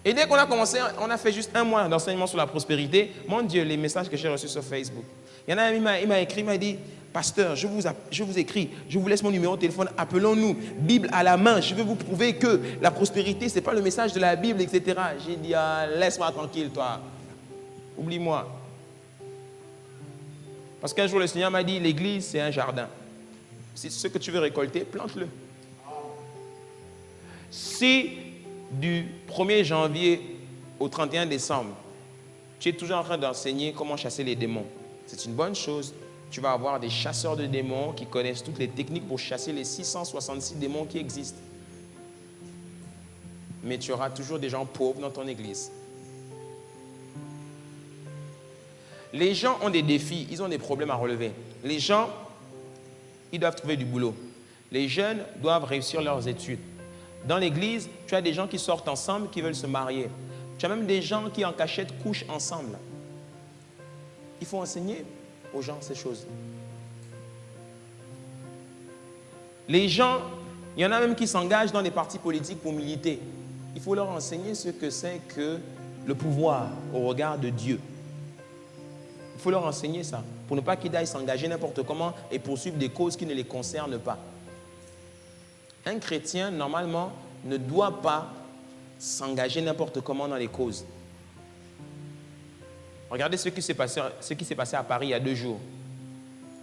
Et dès qu'on a commencé, on a fait juste 1 mois d'enseignement sur la prospérité. Mon Dieu, les messages que j'ai reçus sur Facebook. Il y en a un, il m'a écrit, il m'a dit, pasteur, je vous écris, je vous laisse mon numéro de téléphone, appelons-nous, Bible à la main, je vais vous prouver que la prospérité, ce n'est pas le message de la Bible, etc. J'ai dit, ah, laisse-moi tranquille, toi. Oublie-moi. Parce qu'un jour, le Seigneur m'a dit, l'église, c'est un jardin. Si ce que tu veux récolter, plante-le. Si du 1er janvier au 31 décembre, tu es toujours en train d'enseigner comment chasser les démons, c'est une bonne chose. Tu vas avoir des chasseurs de démons qui connaissent toutes les techniques pour chasser les 666 démons qui existent. Mais tu auras toujours des gens pauvres dans ton église. Les gens ont des défis, ils ont des problèmes à relever. Les gens, ils doivent trouver du boulot. Les jeunes doivent réussir leurs études. Dans l'église, tu as des gens qui sortent ensemble, qui veulent se marier. Tu as même des gens qui en cachette couchent ensemble. Il faut enseigner aux gens ces choses. Les gens, il y en a même qui s'engagent dans des partis politiques pour militer. Il faut leur enseigner ce que c'est que le pouvoir au regard de Dieu. Il faut leur enseigner ça, pour ne pas qu'ils aillent s'engager n'importe comment et poursuivre des causes qui ne les concernent pas. Un chrétien, normalement, ne doit pas s'engager n'importe comment dans les causes. Regardez ce qui s'est passé à Paris il y a 2 jours.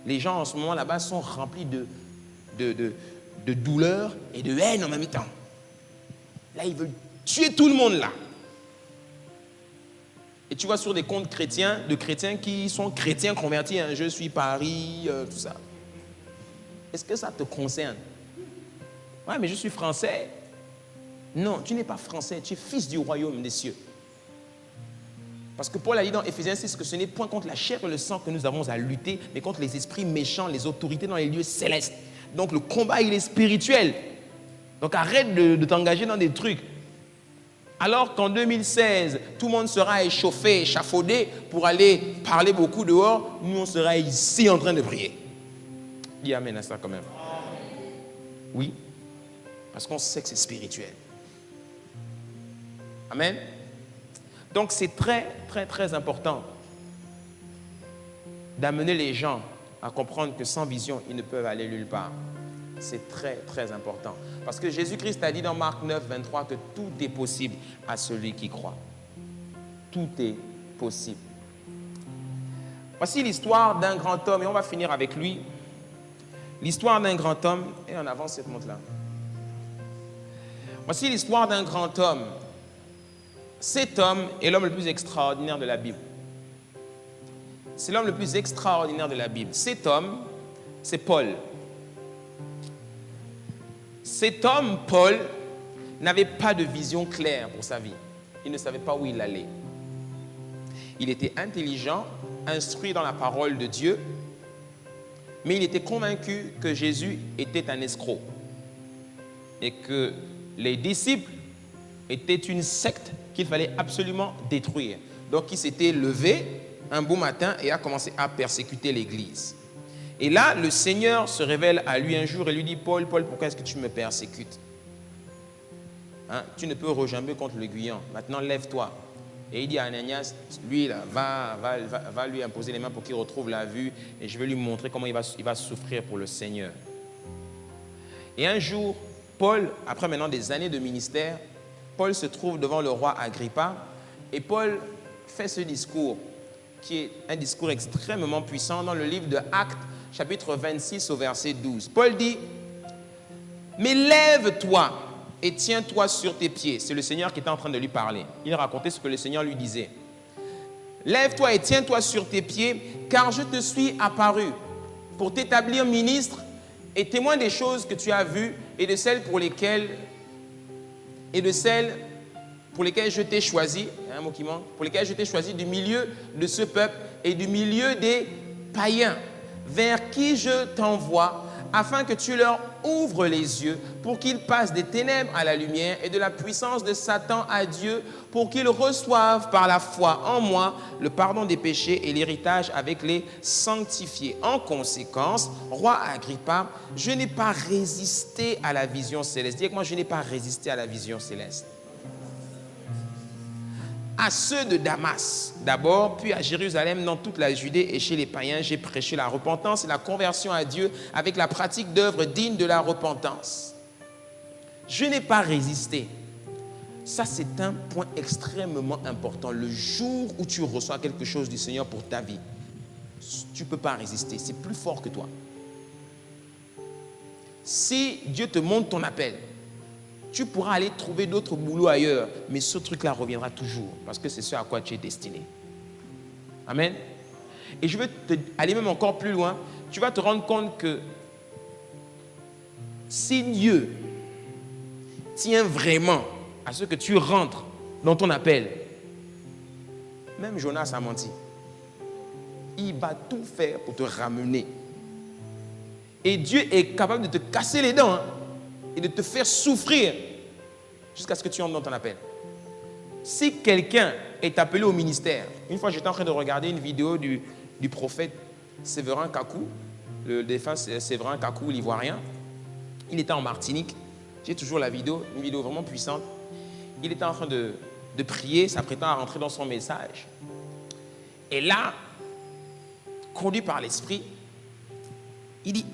Les gens en ce moment là-bas sont remplis de douleur et de haine en même temps. Là, ils veulent tuer tout le monde là. Et tu vois sur des comptes chrétiens, de chrétiens qui sont chrétiens convertis, hein, je suis Paris, tout ça. Est-ce que ça te concerne? Ouais, mais je suis français. Non, tu n'es pas français, tu es fils du royaume des cieux. Parce que Paul a dit dans Éphésiens 6 que ce n'est point contre la chair et le sang que nous avons à lutter, mais contre les esprits méchants, les autorités dans les lieux célestes. Donc le combat, il est spirituel. Donc arrête de t'engager dans des trucs. Alors qu'en 2016, tout le monde sera échauffé, échafaudé pour aller parler beaucoup dehors, nous on sera ici en train de prier. Dis amen à ça quand même. Oui, parce qu'on sait que c'est spirituel. Amen. Donc c'est très, très, très important d'amener les gens à comprendre que sans vision, ils ne peuvent aller nulle part. C'est très, très important. Parce que Jésus-Christ a dit dans Marc 9, 23 que tout est possible à celui qui croit. Tout est possible. Voici l'histoire d'un grand homme, et on va finir avec lui. L'histoire d'un grand homme, et on avance cette montre-là. Voici l'histoire d'un grand homme. Cet homme est l'homme le plus extraordinaire de la Bible. C'est l'homme le plus extraordinaire de la Bible. Cet homme, c'est Paul. Cet homme, Paul, n'avait pas de vision claire pour sa vie. Il ne savait pas où il allait. Il était intelligent, instruit dans la parole de Dieu, mais il était convaincu que Jésus était un escroc et que les disciples étaient une secte qu'il fallait absolument détruire. Donc il s'était levé un beau matin et a commencé à persécuter l'Église. Et là, le Seigneur se révèle à lui un jour et lui dit, Paul, pourquoi est-ce que tu me persécutes? Hein? Tu ne peux rejamber contre l'aiguillon. Maintenant, lève-toi. Et il dit à Ananias, lui, là, va lui imposer les mains pour qu'il retrouve la vue et je vais lui montrer comment il va souffrir pour le Seigneur. Et un jour, Paul, après maintenant des années de ministère, Paul se trouve devant le roi Agrippa et Paul fait ce discours qui est un discours extrêmement puissant dans le livre de Actes, chapitre 26 au verset 12. Paul dit, mais lève-toi et tiens-toi sur tes pieds. C'est le Seigneur qui est en train de lui parler. Il racontait ce que le Seigneur lui disait. Lève-toi et tiens-toi sur tes pieds, car je te suis apparu pour t'établir ministre et témoin des choses que tu as vues et de celles pour lesquelles je t'ai choisi, un mot qui manque, pour lesquelles je t'ai choisi du milieu de ce peuple et du milieu des païens, vers qui je t'envoie, afin que tu leur ouvres les yeux pour qu'ils passent des ténèbres à la lumière et de la puissance de Satan à Dieu, pour qu'ils reçoivent par la foi en moi le pardon des péchés et l'héritage avec les sanctifiés. En conséquence, roi Agrippa, je n'ai pas résisté à la vision céleste. Dis avec moi, je n'ai pas résisté à la vision céleste. À ceux de Damas, d'abord, puis à Jérusalem, dans toute la Judée et chez les païens, j'ai prêché la repentance et la conversion à Dieu avec la pratique d'œuvres dignes de la repentance. Je n'ai pas résisté. Ça, c'est un point extrêmement important. Le jour où tu reçois quelque chose du Seigneur pour ta vie, tu ne peux pas résister. C'est plus fort que toi. Si Dieu te montre ton appel, tu pourras aller trouver d'autres boulots ailleurs, mais ce truc-là reviendra toujours, parce que c'est ce à quoi tu es destiné. Amen. Et je veux aller même encore plus loin. Tu vas te rendre compte que si Dieu tient vraiment à ce que tu rentres dans ton appel, même Jonas a menti. Il va tout faire pour te ramener. Et Dieu est capable de te casser les dents, et de te faire souffrir jusqu'à ce que tu entres dans ton appel. Si quelqu'un est appelé au ministère, une fois j'étais en train de regarder une vidéo du prophète Séverin Kakou, le défunt Séverin Kakou, l'ivoirien. Il était en Martinique. J'ai toujours la vidéo, une vidéo vraiment puissante. Il était en train de prier, s'apprêtant à rentrer dans son message. Et là, conduit par l'esprit, il dit,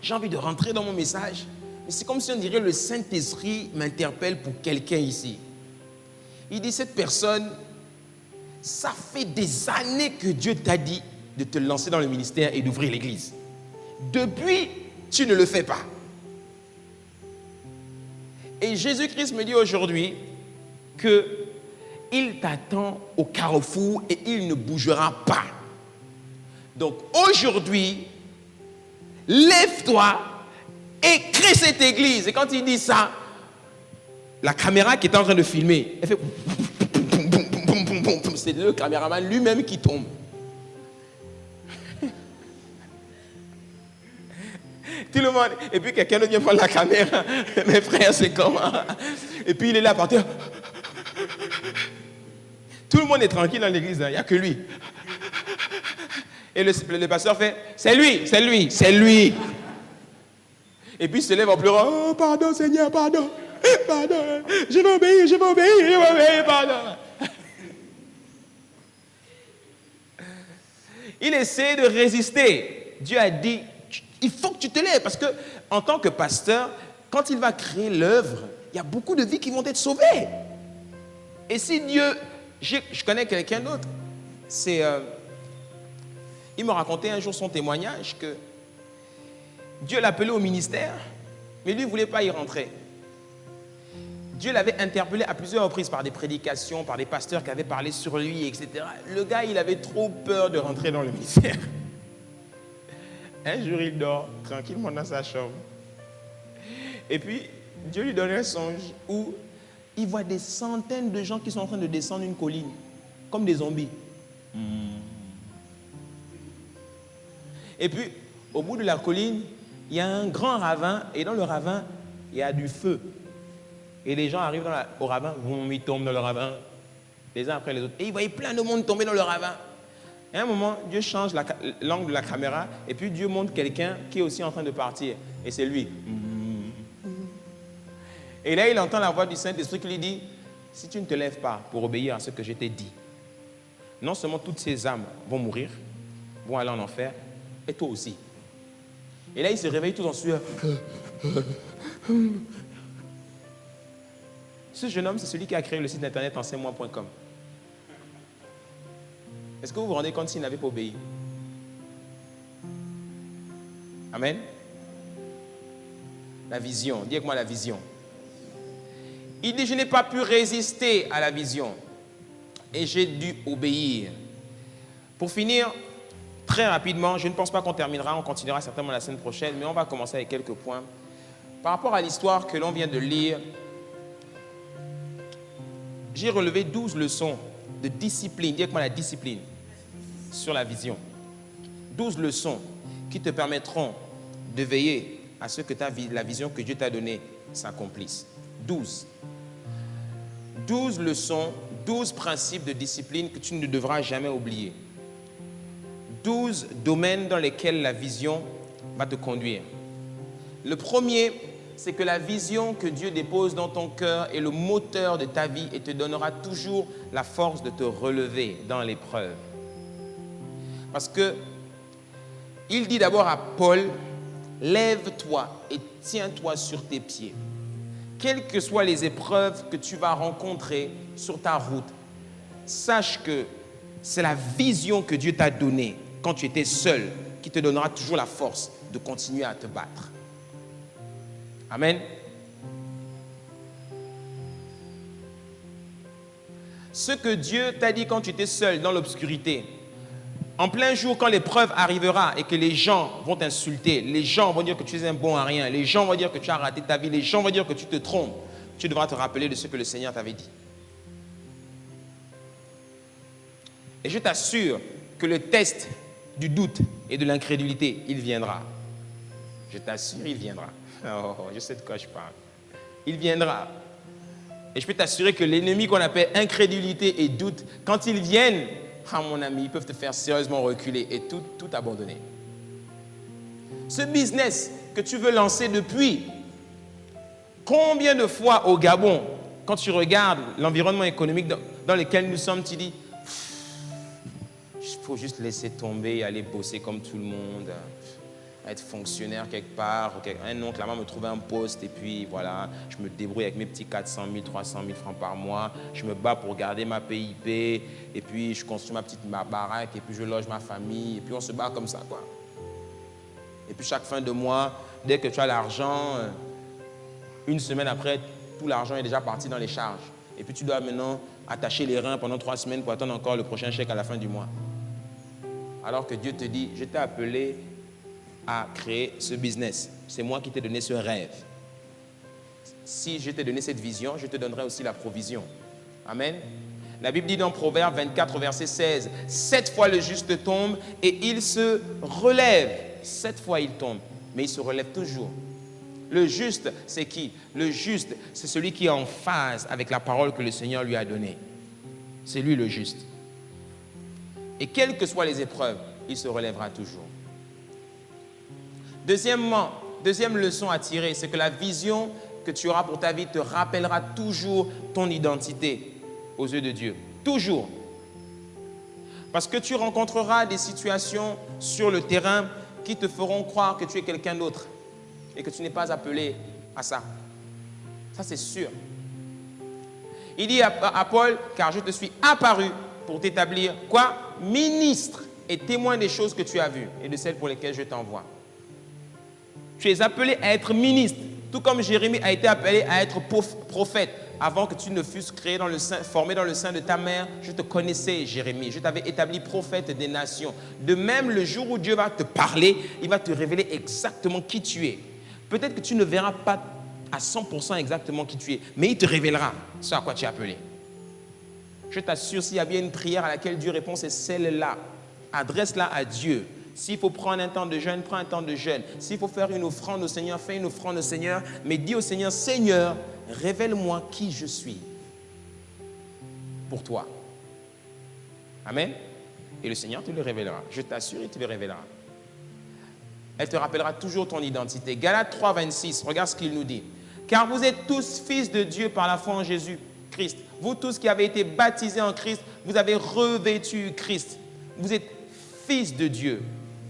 j'ai envie de rentrer dans mon message, mais c'est comme si on dirait le Saint-Esprit m'interpelle pour quelqu'un ici. Il dit, cette personne, ça fait des années que Dieu t'a dit de te lancer dans le ministère et d'ouvrir l'église. Depuis, tu ne le fais pas. Et Jésus-Christ me dit aujourd'hui qu'il t'attend au carrefour et il ne bougera pas. Donc aujourd'hui, lève-toi et crée cette église. Et quand il dit ça, la caméra qui est en train de filmer, elle fait... C'est le caméraman lui-même qui tombe. Tout le monde. Et puis quelqu'un vient prendre la caméra. Mes frères, c'est comment? Et puis il est là par terre. Tout le monde est tranquille dans l'église, il n'y a que lui. Et le pasteur fait, c'est lui, c'est lui, c'est lui. Et puis il se lève en pleurant, oh pardon Seigneur, pardon, pardon, je vais obéir, pardon. Il essaie de résister. Dieu a dit, il faut que tu te lèves, parce que en tant que pasteur, quand il va créer l'œuvre, il y a beaucoup de vies qui vont être sauvées. Et si Dieu, je connais quelqu'un d'autre, il me racontait un jour son témoignage que Dieu l'appelait au ministère, mais lui ne voulait pas y rentrer. Dieu l'avait interpellé à plusieurs reprises par des prédications, par des pasteurs qui avaient parlé sur lui, etc. Le gars, il avait trop peur de rentrer dans le ministère. Un jour, il dort tranquillement dans sa chambre. Et puis, Dieu lui donne un songe où il voit des centaines de gens qui sont en train de descendre une colline, comme des zombies. Et puis, au bout de la colline, il y a un grand ravin, et dans le ravin, il y a du feu. Et les gens arrivent au ravin, ils tombent dans le ravin, les uns après les autres. Et ils voyaient plein de monde tomber dans le ravin. Et à un moment, Dieu change l'angle de la caméra, et puis Dieu montre quelqu'un qui est aussi en train de partir. Et c'est lui. Et là, il entend la voix du Saint-Esprit qui lui dit, si tu ne te lèves pas pour obéir à ce que je t'ai dit, non seulement toutes ces âmes vont mourir, vont aller en enfer, et toi aussi. Et là, il se réveille tout en sueur. Ce jeune homme, c'est celui qui a créé le site internet enseigne-moi.com. Est-ce que vous vous rendez compte s'il n'avait pas obéi? Amen. La vision. Dis avec moi la vision. Il dit, je n'ai pas pu résister à la vision et j'ai dû obéir. Pour finir, très rapidement, je ne pense pas qu'on terminera, on continuera certainement la semaine prochaine, mais on va commencer avec quelques points. Par rapport à l'histoire que l'on vient de lire, j'ai relevé 12 leçons de discipline. Dis avec moi la discipline sur la vision. 12 leçons qui te permettront de veiller à ce que la vision que Dieu t'a donnée s'accomplisse. 12. 12 leçons, 12 principes de discipline que tu ne devras jamais oublier. 12 domaines dans lesquels la vision va te conduire. Le premier, c'est que la vision que Dieu dépose dans ton cœur est le moteur de ta vie et te donnera toujours la force de te relever dans l'épreuve. Parce que il dit d'abord à Paul, lève-toi et tiens-toi sur tes pieds. Quelles que soient les épreuves que tu vas rencontrer sur ta route, sache que c'est la vision que Dieu t'a donnée quand tu étais seul qui te donnera toujours la force de continuer à te battre. Amen. Ce que Dieu t'a dit quand tu étais seul dans l'obscurité, en plein jour, quand l'épreuve arrivera et que les gens vont t'insulter, les gens vont dire que tu es un bon à rien, les gens vont dire que tu as raté ta vie, les gens vont dire que tu te trompes, tu devras te rappeler de ce que le Seigneur t'avait dit. Et je t'assure que le test du doute et de l'incrédulité, il viendra. Je t'assure, il viendra. Oh, je sais de quoi je parle. Il viendra. Et je peux t'assurer que l'ennemi qu'on appelle incrédulité et doute, quand ils viennent, ah mon ami, ils peuvent te faire sérieusement reculer et tout abandonner. Ce business que tu veux lancer depuis, combien de fois au Gabon, quand tu regardes l'environnement économique dans lequel nous sommes, tu dis, il faut juste laisser tomber et aller bosser comme tout le monde, être fonctionnaire quelque part. Un oncle là-bas me trouvait un poste et puis voilà, je me débrouille avec mes petits 400 000, 300 000 francs par mois. Je me bats pour garder ma PIP et puis je construis ma baraque et puis je loge ma famille et puis on se bat comme ça, quoi. Et puis chaque fin de mois, dès que tu as l'argent, une semaine après, tout l'argent est déjà parti dans les charges. Et puis tu dois maintenant attacher les reins pendant 3 semaines pour attendre encore le prochain chèque à la fin du mois. Alors que Dieu te dit, je t'ai appelé à créer ce business. C'est moi qui t'ai donné ce rêve. Si je t'ai donné cette vision, je te donnerai aussi la provision. Amen. La Bible dit dans Proverbe 24, verset 16, 7 fois le juste tombe et il se relève. 7 fois il tombe, mais il se relève toujours. Le juste, c'est qui? Le juste, c'est celui qui est en phase avec la parole que le Seigneur lui a donnée. C'est lui le juste. Et quelles que soient les épreuves, il se relèvera toujours. Deuxième leçon à tirer, c'est que la vision que tu auras pour ta vie te rappellera toujours ton identité aux yeux de Dieu. Toujours. Parce que tu rencontreras des situations sur le terrain qui te feront croire que tu es quelqu'un d'autre et que tu n'es pas appelé à ça. Ça, c'est sûr. Il dit à Paul, car je te suis apparu pour t'établir, quoi? Ministre et témoin des choses que tu as vues et de celles pour lesquelles je t'envoie. Tu es appelé à être ministre, tout comme Jérémie a été appelé à être prophète. Avant que tu ne fusses formé dans le sein de ta mère, je te connaissais, Jérémie. Je t'avais établi prophète des nations. De même, le jour où Dieu va te parler, il va te révéler exactement qui tu es. Peut-être que tu ne verras pas à 100% exactement qui tu es, mais il te révélera ce à quoi tu es appelé. Je t'assure, s'il y a bien une prière à laquelle Dieu répond, c'est celle-là. Adresse-la à Dieu. S'il faut prendre un temps de jeûne, prends un temps de jeûne. S'il faut faire une offrande au Seigneur, fais une offrande au Seigneur. Mais dis au Seigneur, Seigneur, révèle-moi qui je suis pour toi. Amen. Et le Seigneur te le révélera. Je t'assure, il te le révélera. Elle te rappellera toujours ton identité. Galates 3, 26, regarde ce qu'il nous dit. Car vous êtes tous fils de Dieu par la foi en Jésus-Christ. Vous tous qui avez été baptisés en Christ, vous avez revêtu Christ. Vous êtes fils de Dieu.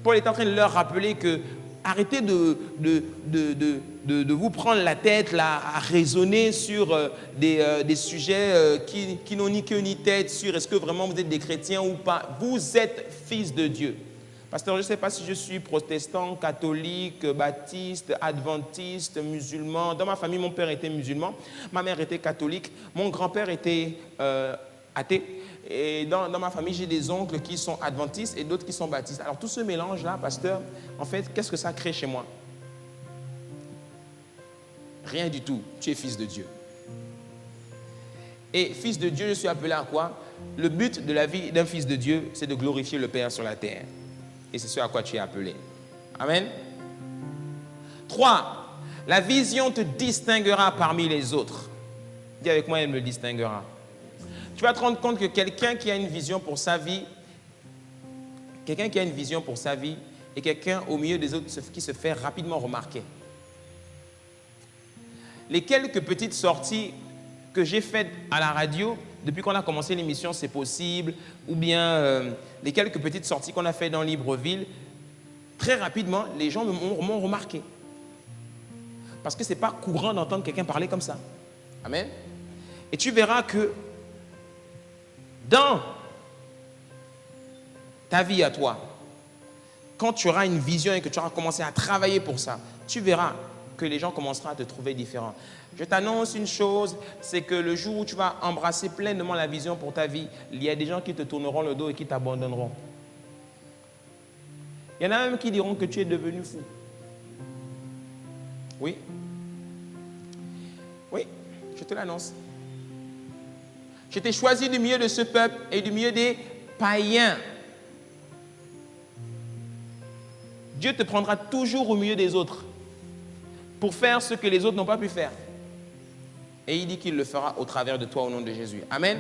Paul est en train de leur rappeler que arrêtez de vous prendre la tête là, à raisonner sur des sujets qui n'ont ni queue ni tête, sur est-ce que vraiment vous êtes des chrétiens ou pas. Vous êtes fils de Dieu. Pasteur, je ne sais pas si je suis protestant, catholique, baptiste, adventiste, musulman. Dans ma famille, mon père était musulman, ma mère était catholique, mon grand-père était athée. Et dans ma famille, j'ai des oncles qui sont adventistes et d'autres qui sont baptistes. Alors tout ce mélange-là, pasteur, en fait, qu'est-ce que ça crée chez moi? Rien du tout. Tu es fils de Dieu. Et fils de Dieu, je suis appelé à quoi? Le but de la vie d'un fils de Dieu, c'est de glorifier le Père sur la terre. Et c'est ce à quoi tu es appelé. Amen. 3. La vision te distinguera parmi les autres. Dis avec moi, elle me distinguera. Tu vas te rendre compte que quelqu'un qui a une vision pour sa vie, est quelqu'un au milieu des autres qui se fait rapidement remarquer. Les quelques petites sorties que j'ai faites à la radio, depuis qu'on a commencé l'émission C'est possible, ou bien les quelques petites sorties qu'on a faites dans Libreville, très rapidement, les gens m'ont remarqué. Parce que ce n'est pas courant d'entendre quelqu'un parler comme ça. Amen. Et tu verras que dans ta vie à toi, quand tu auras une vision et que tu auras commencé à travailler pour ça, tu verras que les gens commenceront à te trouver différent. Je t'annonce une chose, c'est que le jour où tu vas embrasser pleinement la vision pour ta vie, il y a des gens qui te tourneront le dos et qui t'abandonneront. Il y en a même qui diront que tu es devenu fou. Oui. Oui, je te l'annonce. Je t'ai choisi du milieu de ce peuple et du milieu des païens. Dieu te prendra toujours au milieu des autres pour faire ce que les autres n'ont pas pu faire. Et il dit qu'il le fera au travers de toi au nom de Jésus. Amen.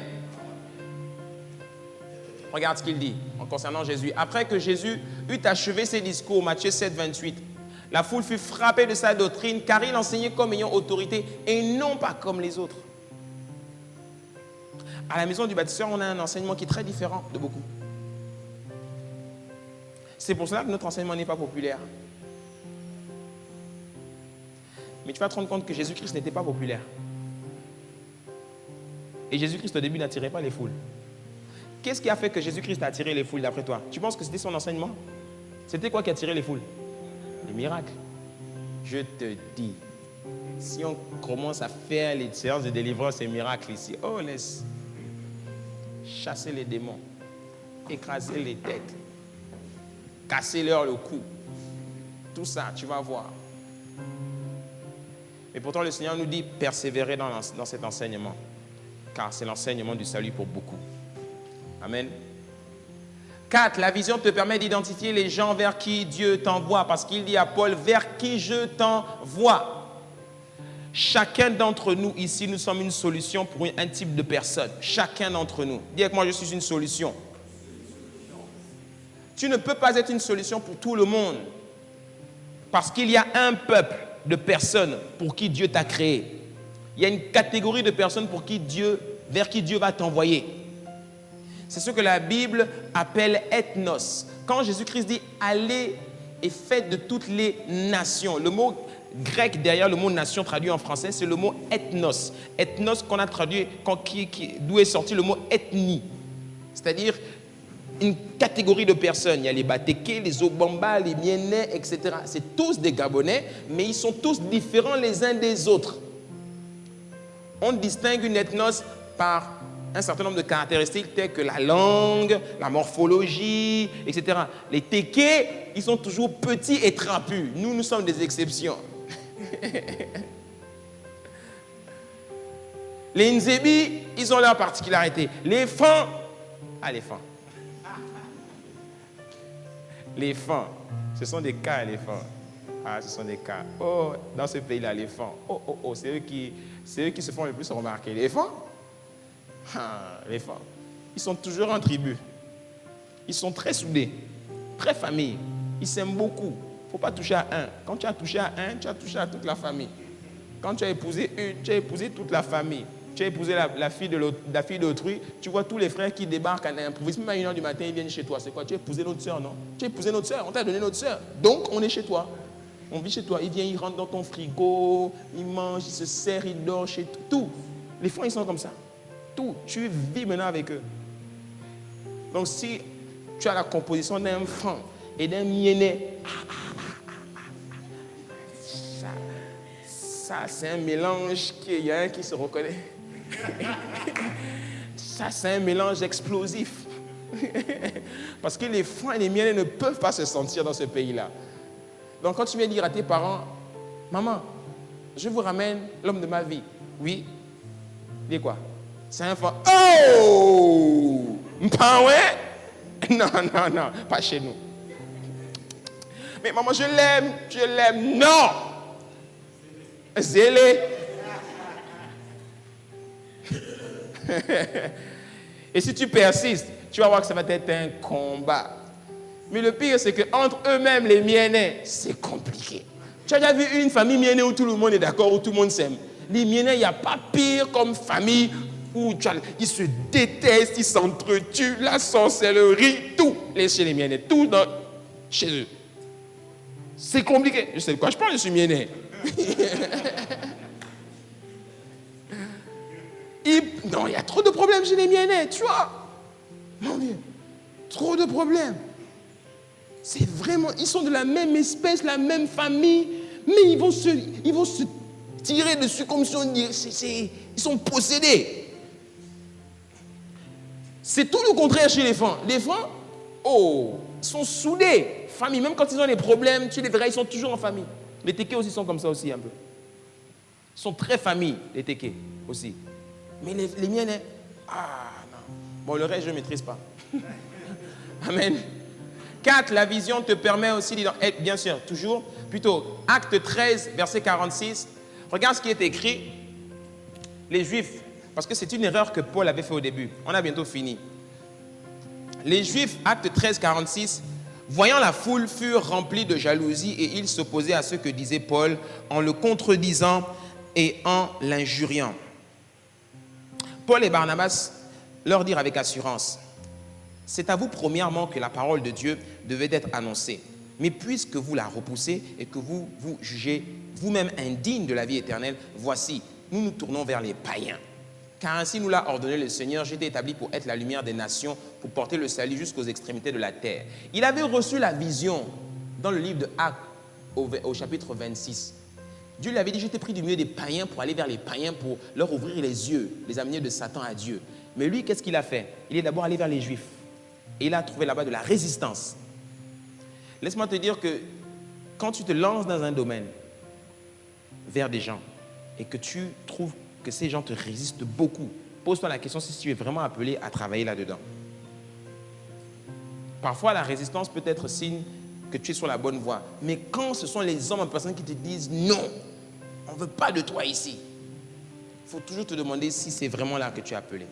Regarde ce qu'il dit en concernant Jésus. Après que Jésus eut achevé ses discours, Matthieu 7, 28, la foule fut frappée de sa doctrine car il enseignait comme ayant autorité et non pas comme les autres. À la maison du bâtisseur, on a un enseignement qui est très différent de beaucoup. C'est pour cela que notre enseignement n'est pas populaire. Mais tu vas te rendre compte que Jésus-Christ n'était pas populaire. Et Jésus-Christ au début n'attirait pas les foules. Qu'est-ce qui a fait que Jésus-Christ a attiré les foules d'après toi? Tu penses que c'était son enseignement? C'était quoi qui attirait les foules? Les miracles. Je te dis, si on commence à faire les séances de délivrance et miracles ici, oh laisse chasser les démons, écraser les têtes, casser leur le cou. Tout ça, tu vas voir. Mais pourtant, le Seigneur nous dit persévérer dans cet enseignement, car c'est l'enseignement du salut pour beaucoup. Amen. 4. La vision te permet d'identifier les gens vers qui Dieu t'envoie, parce qu'il dit à Paul, vers qui je t'envoie. Chacun d'entre nous ici, nous sommes une solution pour un type de personne. Chacun d'entre nous. Dis avec moi, je suis une solution. Tu ne peux pas être une solution pour tout le monde, parce qu'il y a un peuple de personnes pour qui Dieu t'a créé. Il y a une catégorie de personnes vers qui Dieu va t'envoyer. C'est ce que la Bible appelle ethnos. Quand Jésus-Christ dit « allez et faites de toutes les nations », le mot grec derrière le mot nation traduit en français, c'est le mot ethnos. Ethnos qu'on a traduit, d'où est sorti le mot ethnie. C'est-à-dire une catégorie de personnes. Il y a les Batéké, les Obamba, les Mienais, etc. C'est tous des Gabonais, mais ils sont tous différents les uns des autres. On distingue une ethnos par un certain nombre de caractéristiques telles que la langue, la morphologie, etc. Les Téké, ils sont toujours petits et trapus. Nous sommes des exceptions. Les Nzébi, ils ont leur particularité. Les Fans, les Fans, ce sont des cas, les Fans. Ah, ce sont des cas. Oh, dans ce pays-là, les Fans. Oh, c'est eux qui se font le plus remarquer. Les Fans, les Fans, ils sont toujours en tribu. Ils sont très soudés, très famille. Ils s'aiment beaucoup. Il ne faut pas toucher à un. Quand tu as touché à un, tu as touché à toute la famille. Quand tu as épousé une, tu as épousé toute la famille. Tu as épousé la fille d'autrui, tu vois tous les frères qui débarquent à l'improviste. Même à 1h du matin, ils viennent chez toi. C'est quoi? Tu as épousé notre soeur, non? Tu as épousé notre soeur, on t'a donné notre soeur. Donc, on est chez toi. On vit chez toi. Ils viennent, ils rentrent dans ton frigo, ils mangent, ils se serrent, ils dorment chez toi. Tout. Les frères, ils sont comme ça. Tout. Tu vis maintenant avec eux. Donc, si tu as la composition d'un franc et d'un miennet, ça, c'est un mélange il y a un qui se reconnaît. Ça, c'est un mélange explosif. Parce que les francs et les miennets ne peuvent pas se sentir dans ce pays-là. Donc, quand tu viens dire à tes parents, maman, je vous ramène l'homme de ma vie. Oui. Dis quoi? C'est un franc. Oh! Pas ouais? Non, pas chez nous. Mais maman, je l'aime. Non. Zélé. Et si tu persistes, tu vas voir que ça va être un combat. Mais le pire, c'est qu'entre eux-mêmes, les Mienais, c'est compliqué. Tu as déjà vu une famille Mienais où tout le monde est d'accord, où tout le monde s'aime? Les Mienais, il n'y a pas pire comme famille où ils se détestent, ils s'entretuent, la sorcellerie, tout. Chez les Mienais, tout chez eux. C'est compliqué. Je sais de quoi je parle, je suis Mienais. Non, il y a trop de problèmes chez les Mienais, tu vois. Mon Dieu, trop de problèmes. C'est vraiment, ils sont de la même espèce, la même famille, mais ils vont se tirer dessus comme si on disait, ils sont possédés. C'est tout le contraire chez les Fans. Les Fans, ils sont soudés. Famille, même quand ils ont des problèmes, tu les verras, ils sont toujours en famille. Les Tékés aussi sont comme ça aussi un peu. Ils sont très famille, les Tékés aussi. Mais les Mienais, non. Bon, le reste, je ne maîtrise pas. Amen. 4, la vision te permet aussi d'identifier, bien sûr, toujours, plutôt, acte 13, verset 46. Regarde ce qui est écrit. Les Juifs, parce que c'est une erreur que Paul avait fait au début. On a bientôt fini. Les Juifs, acte 13, 46, voyant la foule, furent remplis de jalousie et ils s'opposaient à ce que disait Paul en le contredisant et en l'injuriant. Paul et Barnabas leur dirent avec assurance, c'est à vous premièrement que la parole de Dieu devait être annoncée. Mais puisque vous la repoussez et que vous vous jugez vous-même indigne de la vie éternelle, voici, nous nous tournons vers les païens. Car ainsi nous l'a ordonné le Seigneur, j'ai été établi pour être la lumière des nations, pour porter le salut jusqu'aux extrémités de la terre. Il avait reçu la vision dans le livre de Actes au chapitre 26. Dieu lui avait dit, je t'ai pris du milieu des païens pour aller vers les païens, pour leur ouvrir les yeux, les amener de Satan à Dieu. Mais lui, qu'est-ce qu'il a fait? Il est d'abord allé vers les Juifs. Et il a trouvé là-bas de la résistance. Laisse-moi te dire que quand tu te lances dans un domaine vers des gens et que tu trouves que ces gens te résistent beaucoup, pose-toi la question si tu es vraiment appelé à travailler là-dedans. Parfois, la résistance peut être signe que tu es sur la bonne voie. Mais quand ce sont les hommes en personne qui te disent non, on ne veut pas de toi ici, il faut toujours te demander si c'est vraiment là que tu es appelé.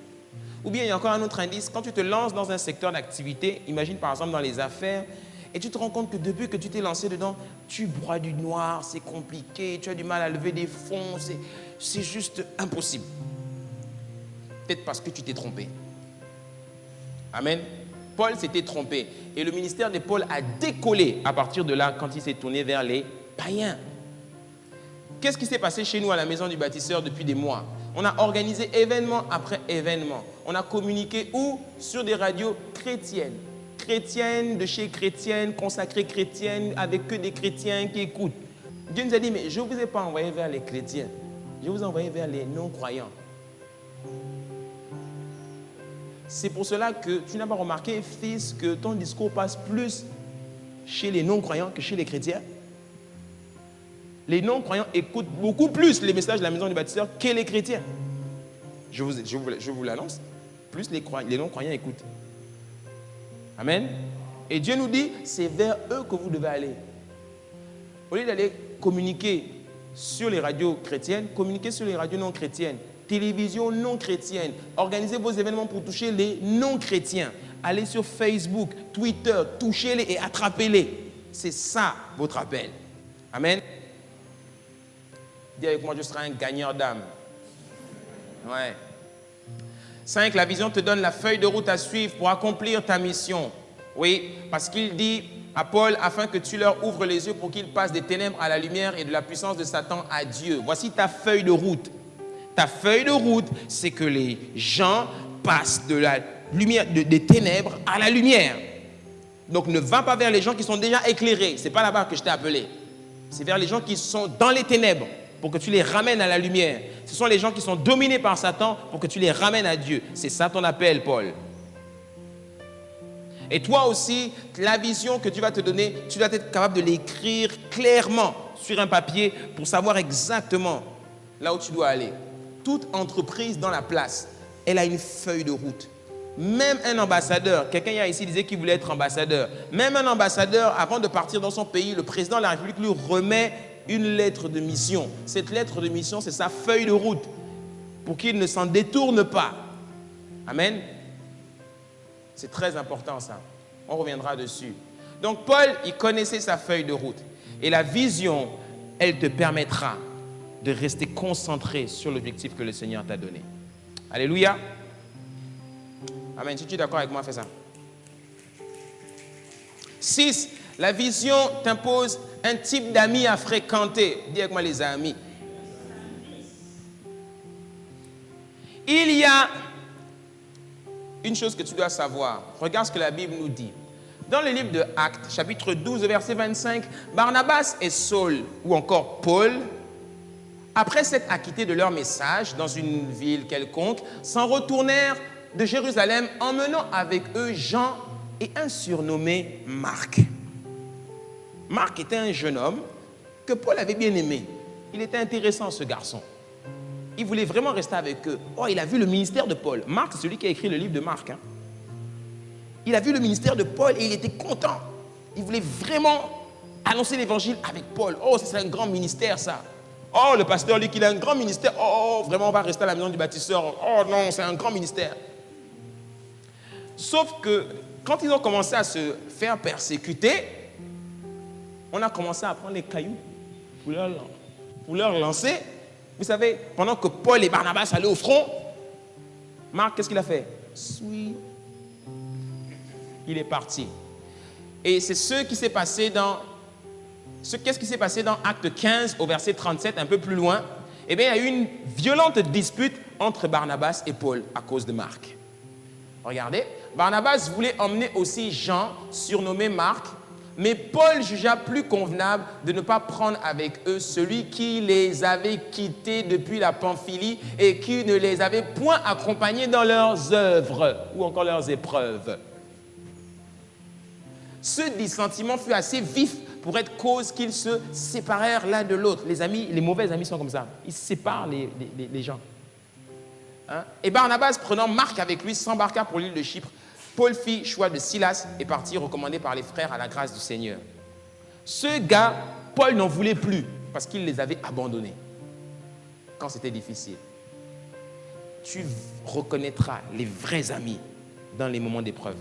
Ou bien il y a encore un autre indice, quand tu te lances dans un secteur d'activité, imagine par exemple dans les affaires, et tu te rends compte que depuis que tu t'es lancé dedans, tu broies du noir, c'est compliqué, tu as du mal à lever des fonds, c'est juste impossible. Peut-être parce que tu t'es trompé. Amen. Paul s'était trompé. Et le ministère de Paul a décollé à partir de là quand il s'est tourné vers les païens. Qu'est-ce qui s'est passé chez nous à la maison du bâtisseur depuis des mois? On a organisé événement après événement. On a communiqué où? Sur des radios chrétiennes. Chrétiennes de chez chrétiennes, consacrées chrétiennes, avec que des chrétiens qui écoutent. Dieu nous a dit, mais je ne vous ai pas envoyé vers les chrétiens. Je vous ai envoyé vers les non-croyants. C'est pour cela que tu n'as pas remarqué, fils, que ton discours passe plus chez les non-croyants que chez les chrétiens. Les non-croyants écoutent beaucoup plus les messages de la maison du bâtisseur que les chrétiens. Je vous l'annonce. Plus les non-croyants écoutent. Amen. Et Dieu nous dit, c'est vers eux que vous devez aller. Au lieu d'aller communiquer sur les radios chrétiennes, communiquez sur les radios non chrétiennes. Télévision non chrétienne. Organisez vos événements pour toucher les non chrétiens. Allez sur Facebook, Twitter, touchez-les et attrapez-les. C'est ça votre appel. Amen. Dis avec moi, je serai un gagneur d'âme. Ouais. 5. La vision te donne la feuille de route à suivre pour accomplir ta mission. Oui, parce qu'il dit à Paul, afin que tu leur ouvres les yeux pour qu'ils passent des ténèbres à la lumière et de la puissance de Satan à Dieu. Voici ta feuille de route. Ta feuille de route, c'est que les gens passent de la lumière, des ténèbres à la lumière. Donc ne va pas vers les gens qui sont déjà éclairés. Ce n'est pas là-bas que je t'ai appelé. C'est vers les gens qui sont dans les ténèbres pour que tu les ramènes à la lumière. Ce sont les gens qui sont dominés par Satan pour que tu les ramènes à Dieu. C'est ça ton appel, Paul. Et toi aussi, la vision que Dieu va te donner, tu dois être capable de l'écrire clairement sur un papier pour savoir exactement là où tu dois aller. Toute entreprise dans la place, elle a une feuille de route. Même un ambassadeur, quelqu'un ici disait qu'il voulait être ambassadeur. Même un ambassadeur, avant de partir dans son pays, le président de la République lui remet une lettre de mission. Cette lettre de mission, c'est sa feuille de route pour qu'il ne s'en détourne pas. Amen. C'est très important ça. On reviendra dessus. Donc Paul, il connaissait sa feuille de route. Et la vision, elle te permettra de rester concentré sur l'objectif que le Seigneur t'a donné. Alléluia. Amen. Si tu es d'accord avec moi, fais ça. 6. La vision t'impose un type d'amis à fréquenter. Dis avec moi les amis. Il y a une chose que tu dois savoir. Regarde ce que la Bible nous dit. Dans le livre de Actes, chapitre 12, verset 25, Barnabas et Saul, ou encore Paul, après s'être acquittés de leur message dans une ville quelconque, s'en retournèrent de Jérusalem, emmenant avec eux Jean et un surnommé Marc. Marc était un jeune homme que Paul avait bien aimé. Il était intéressant, ce garçon. Il voulait vraiment rester avec eux. Oh, il a vu le ministère de Paul. Marc, c'est celui qui a écrit le livre de Marc. Il a vu le ministère de Paul et il était content. Il voulait vraiment annoncer l'évangile avec Paul. Oh, c'est un grand ministère, ça. Oh, le pasteur, lui, qu'il a un grand ministère. Oh, vraiment, on va rester à la maison du bâtisseur. Oh non, c'est un grand ministère. Sauf que quand ils ont commencé à se faire persécuter, on a commencé à prendre les cailloux pour leur lancer. Vous savez, pendant que Paul et Barnabas allaient au front, Marc, qu'est-ce qu'il a fait? Il est parti. Et c'est ce qui s'est passé qu'est-ce qui s'est passé dans Acte 15 au verset 37, un peu plus loin? Eh bien, il y a eu une violente dispute entre Barnabas et Paul à cause de Marc. Regardez, Barnabas voulait emmener aussi Jean, surnommé Marc, mais Paul jugea plus convenable de ne pas prendre avec eux celui qui les avait quittés depuis la Pamphylie et qui ne les avait point accompagnés dans leurs œuvres ou encore leurs épreuves. Ce dissentiment fut assez vif pour être cause qu'ils se séparèrent l'un de l'autre. Les amis, les mauvais amis sont comme ça. Ils séparent les gens. Et Barnabas, prenant Marc avec lui, s'embarqua pour l'île de Chypre. Paul fit choix de Silas et partit recommandé par les frères à la grâce du Seigneur. Ce gars, Paul n'en voulait plus parce qu'il les avait abandonnés quand c'était difficile. Tu reconnaîtras les vrais amis dans les moments d'épreuve.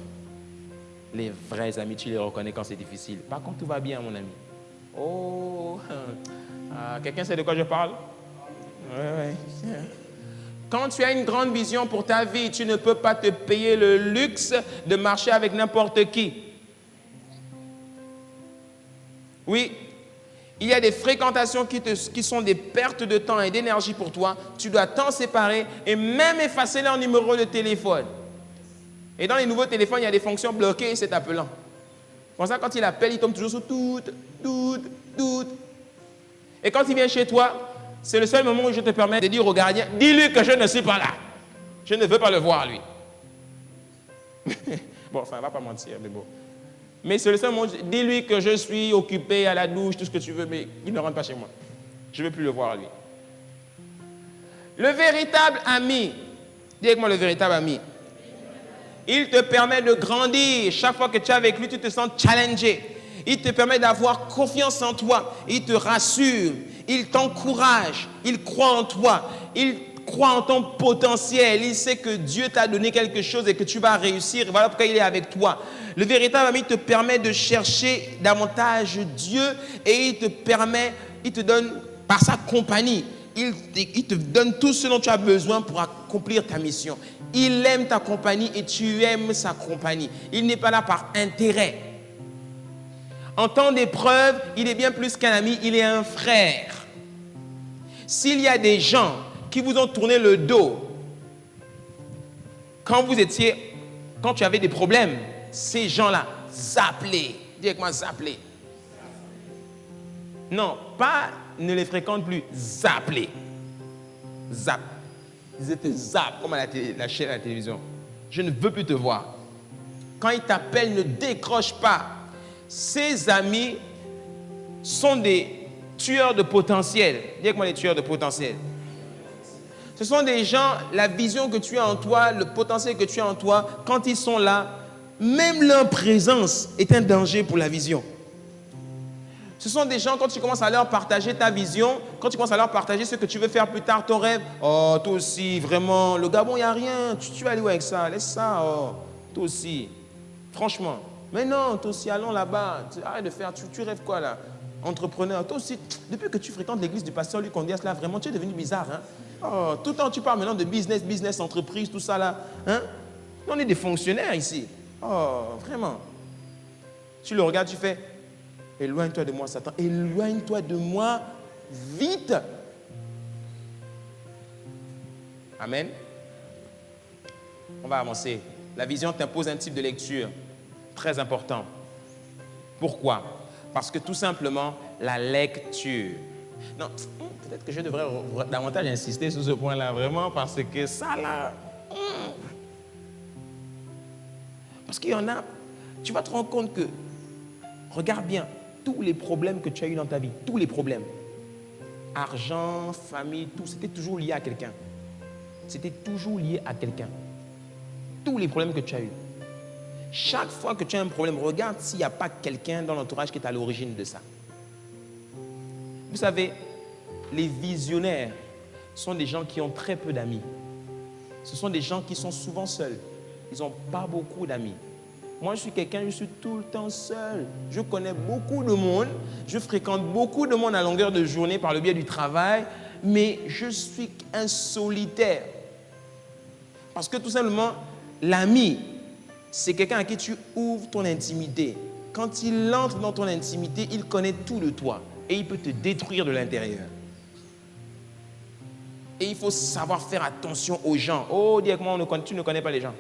Les vrais amis, tu les reconnais quand c'est difficile. Pas quand tout va bien, mon ami. Oh, quelqu'un sait de quoi je parle? Ouais. Quand tu as une grande vision pour ta vie, tu ne peux pas te payer le luxe de marcher avec n'importe qui. Oui, il y a des fréquentations qui sont des pertes de temps et d'énergie pour toi. Tu dois t'en séparer et même effacer leur numéro de téléphone. Et dans les nouveaux téléphones, il y a des fonctions bloquées, c'est appelant. Pour ça, quand il appelle, il tombe toujours sur tout. Et quand il vient chez toi, c'est le seul moment où je te permets de dire au gardien, dis-lui que je ne suis pas là. Je ne veux pas le voir, lui. Bon, enfin, il ne va pas mentir, mais bon. Mais c'est le seul moment où dis-lui que je suis occupé à la douche, tout ce que tu veux, mais il ne rentre pas chez moi. Je ne veux plus le voir, lui. Le véritable ami, dis avec moi le véritable ami. Il te permet de grandir. Chaque fois que tu es avec lui, tu te sens challengé. Il te permet d'avoir confiance en toi. Il te rassure. Il t'encourage. Il croit en toi. Il croit en ton potentiel. Il sait que Dieu t'a donné quelque chose et que tu vas réussir. Voilà pourquoi il est avec toi. Le véritable ami te permet de chercher davantage Dieu et il te donne par sa compagnie. Il te donne tout ce dont tu as besoin pour accomplir ta mission. Il aime ta compagnie et tu aimes sa compagnie. Il n'est pas là par intérêt. En temps d'épreuve, il est bien plus qu'un ami, il est un frère. S'il y a des gens qui vous ont tourné le dos quand tu avais des problèmes, ces gens-là, zappez. Dis avec moi, zappez. Non, pas ne les fréquente plus, zappez. Zap. Ils étaient zap, comme à la chaîne à la télévision. Je ne veux plus te voir. Quand ils t'appellent, ne décroche pas. Ces amis sont des tueurs de potentiel. Dis avec moi les tueurs de potentiel. Ce sont des gens, la vision que tu as en toi, le potentiel que tu as en toi, quand ils sont là, même leur présence est un danger pour la vision. Ce sont des gens, quand tu commences à leur partager ta vision, quand tu commences à leur partager ce que tu veux faire plus tard, ton rêve, oh, toi aussi, vraiment, le Gabon, il n'y a rien, tu vas aller où avec ça, laisse ça, oh, toi aussi, franchement. Mais non, toi aussi, allons là-bas, arrête de faire, tu rêves quoi là? Entrepreneur, toi aussi, depuis que tu fréquentes l'église du pasteur Luc Ondias, là, vraiment, tu es devenu bizarre, hein? Oh, tout le temps, tu parles maintenant de business, entreprise, tout ça là, hein? On est des fonctionnaires ici. Oh, vraiment. Tu le regardes, tu fais, éloigne-toi de moi, Satan. Éloigne-toi de moi, vite. Amen. On va avancer. La vision t'impose un type de lecture très important. Pourquoi? Parce que tout simplement, la lecture. Non, peut-être que je devrais davantage insister sur ce point-là, vraiment, parce que ça là... Parce qu'il y en a, tu vas te rendre compte que, regarde bien, tous les problèmes que tu as eu dans ta vie, tous les problèmes, argent, famille, tout, c'était toujours lié à quelqu'un. C'était toujours lié à quelqu'un. Tous les problèmes que tu as eu. Chaque fois que tu as un problème, regarde s'il n'y a pas quelqu'un dans l'entourage qui est à l'origine de ça. Vous savez, les visionnaires sont des gens qui ont très peu d'amis. Ce sont des gens qui sont souvent seuls. Ils n'ont pas beaucoup d'amis. Moi, je suis quelqu'un, je suis tout le temps seul. Je connais beaucoup de monde. Je fréquente beaucoup de monde à longueur de journée par le biais du travail. Mais je suis un solitaire. Parce que tout simplement, l'ami, c'est quelqu'un à qui tu ouvres ton intimité. Quand il entre dans ton intimité, il connaît tout de toi. Et il peut te détruire de l'intérieur. Et il faut savoir faire attention aux gens. Oh, dis moi, tu ne connais pas les gens.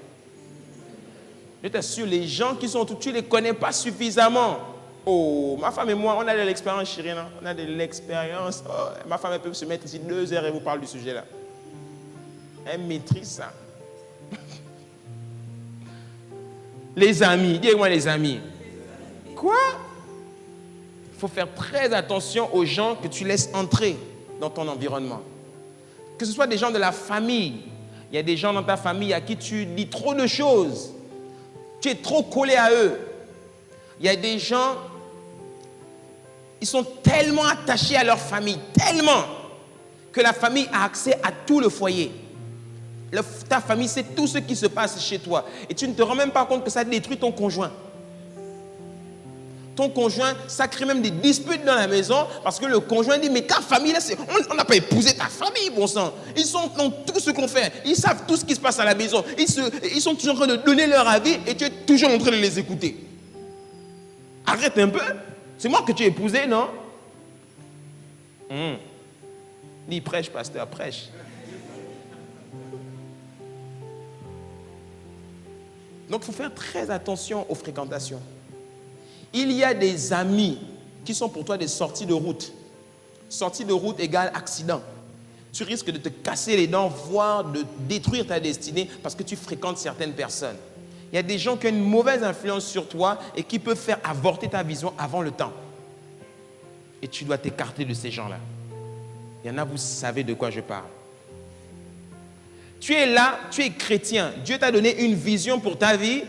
Je t'assure, les gens qui sont autour, tu ne les connais pas suffisamment. Oh, ma femme et moi, on a de l'expérience, chérie. Non? On a de l'expérience. Oh, ma femme, elle peut se mettre ici 2 heures et vous parle du sujet là. Elle maîtrise ça. Les amis, dis-moi les amis. Quoi? Il faut faire très attention aux gens que tu laisses entrer dans ton environnement. Que ce soit des gens de la famille. Il y a des gens dans ta famille à qui tu dis trop de choses. Tu es trop collé à eux. Il y a des gens, ils sont tellement attachés à leur famille, tellement, que la famille a accès à tout le foyer. Ta famille sait tout ce qui se passe chez toi. Et tu ne te rends même pas compte que ça détruit ton conjoint. Ton conjoint, ça crée même des disputes dans la maison parce que le conjoint dit, mais ta famille, là, on n'a pas épousé ta famille, bon sang. Ils sont dans tout ce qu'on fait. Ils savent tout ce qui se passe à la maison. Ils sont toujours en train de donner leur avis et tu es toujours en train de les écouter. Arrête un peu. C'est moi que tu as épousé, non? Dis prêche, pasteur, prêche. Donc, il faut faire très attention aux fréquentations. Il y a des amis qui sont pour toi des sorties de route. Sortie de route égale accident. Tu risques de te casser les dents, voire de détruire ta destinée parce que tu fréquentes certaines personnes. Il y a des gens qui ont une mauvaise influence sur toi et qui peuvent faire avorter ta vision avant le temps. Et tu dois t'écarter de ces gens-là. Il y en a, vous savez de quoi je parle. Tu es là, tu es chrétien. Dieu t'a donné une vision pour ta vie.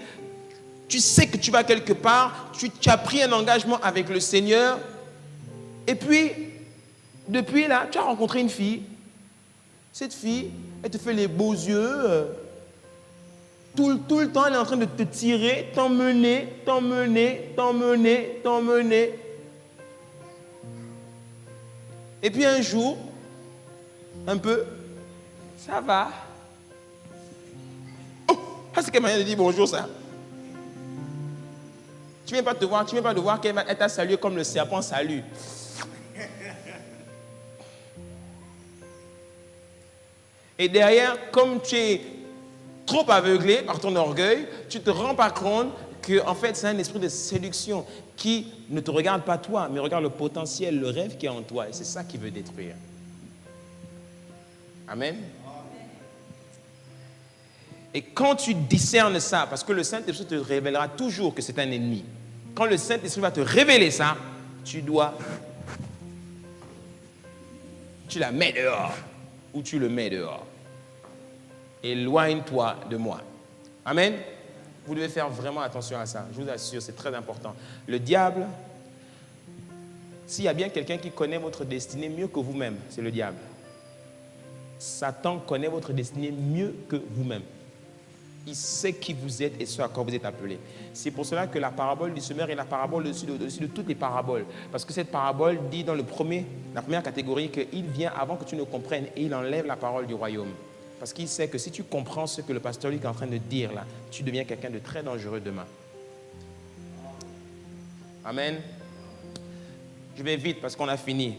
Tu sais que tu vas quelque part, tu as pris un engagement avec le Seigneur. Et puis, depuis là, tu as rencontré une fille. Cette fille, elle te fait les beaux yeux. Tout le temps, elle est en train de te tirer, t'emmener. Et puis un jour, un peu, ça va. Oh, c'est quelle manière de dire bonjour ça. Tu ne viens pas te voir qu'elle t'a salué comme le serpent salue. Et derrière, comme tu es trop aveuglé par ton orgueil, tu ne te rends pas compte que en fait, c'est un esprit de séduction qui ne te regarde pas toi, mais regarde le potentiel, le rêve qui est en toi. Et c'est ça qui veut détruire. Amen. Et quand tu discernes ça, parce que le Saint-Esprit te révélera toujours que c'est un ennemi. Quand le Saint-Esprit va te révéler ça, tu la mets dehors ou tu le mets dehors. éloigne-toi de moi. Amen. Vous devez faire vraiment attention à ça. Je vous assure, c'est très important. Le diable, s'il y a bien quelqu'un qui connaît votre destinée mieux que vous-même, c'est le diable. Satan connaît votre destinée mieux que vous-même. Il sait qui vous êtes et ce à quoi vous êtes appelé. C'est pour cela que la parabole du semeur est la parabole au-dessus de toutes les paraboles. Parce que cette parabole dit dans la première catégorie qu'il vient avant que tu ne comprennes et il enlève la parole du royaume. Parce qu'il sait que si tu comprends ce que le pasteur Luc est en train de dire là, tu deviens quelqu'un de très dangereux demain. Amen. Je vais vite parce qu'on a fini.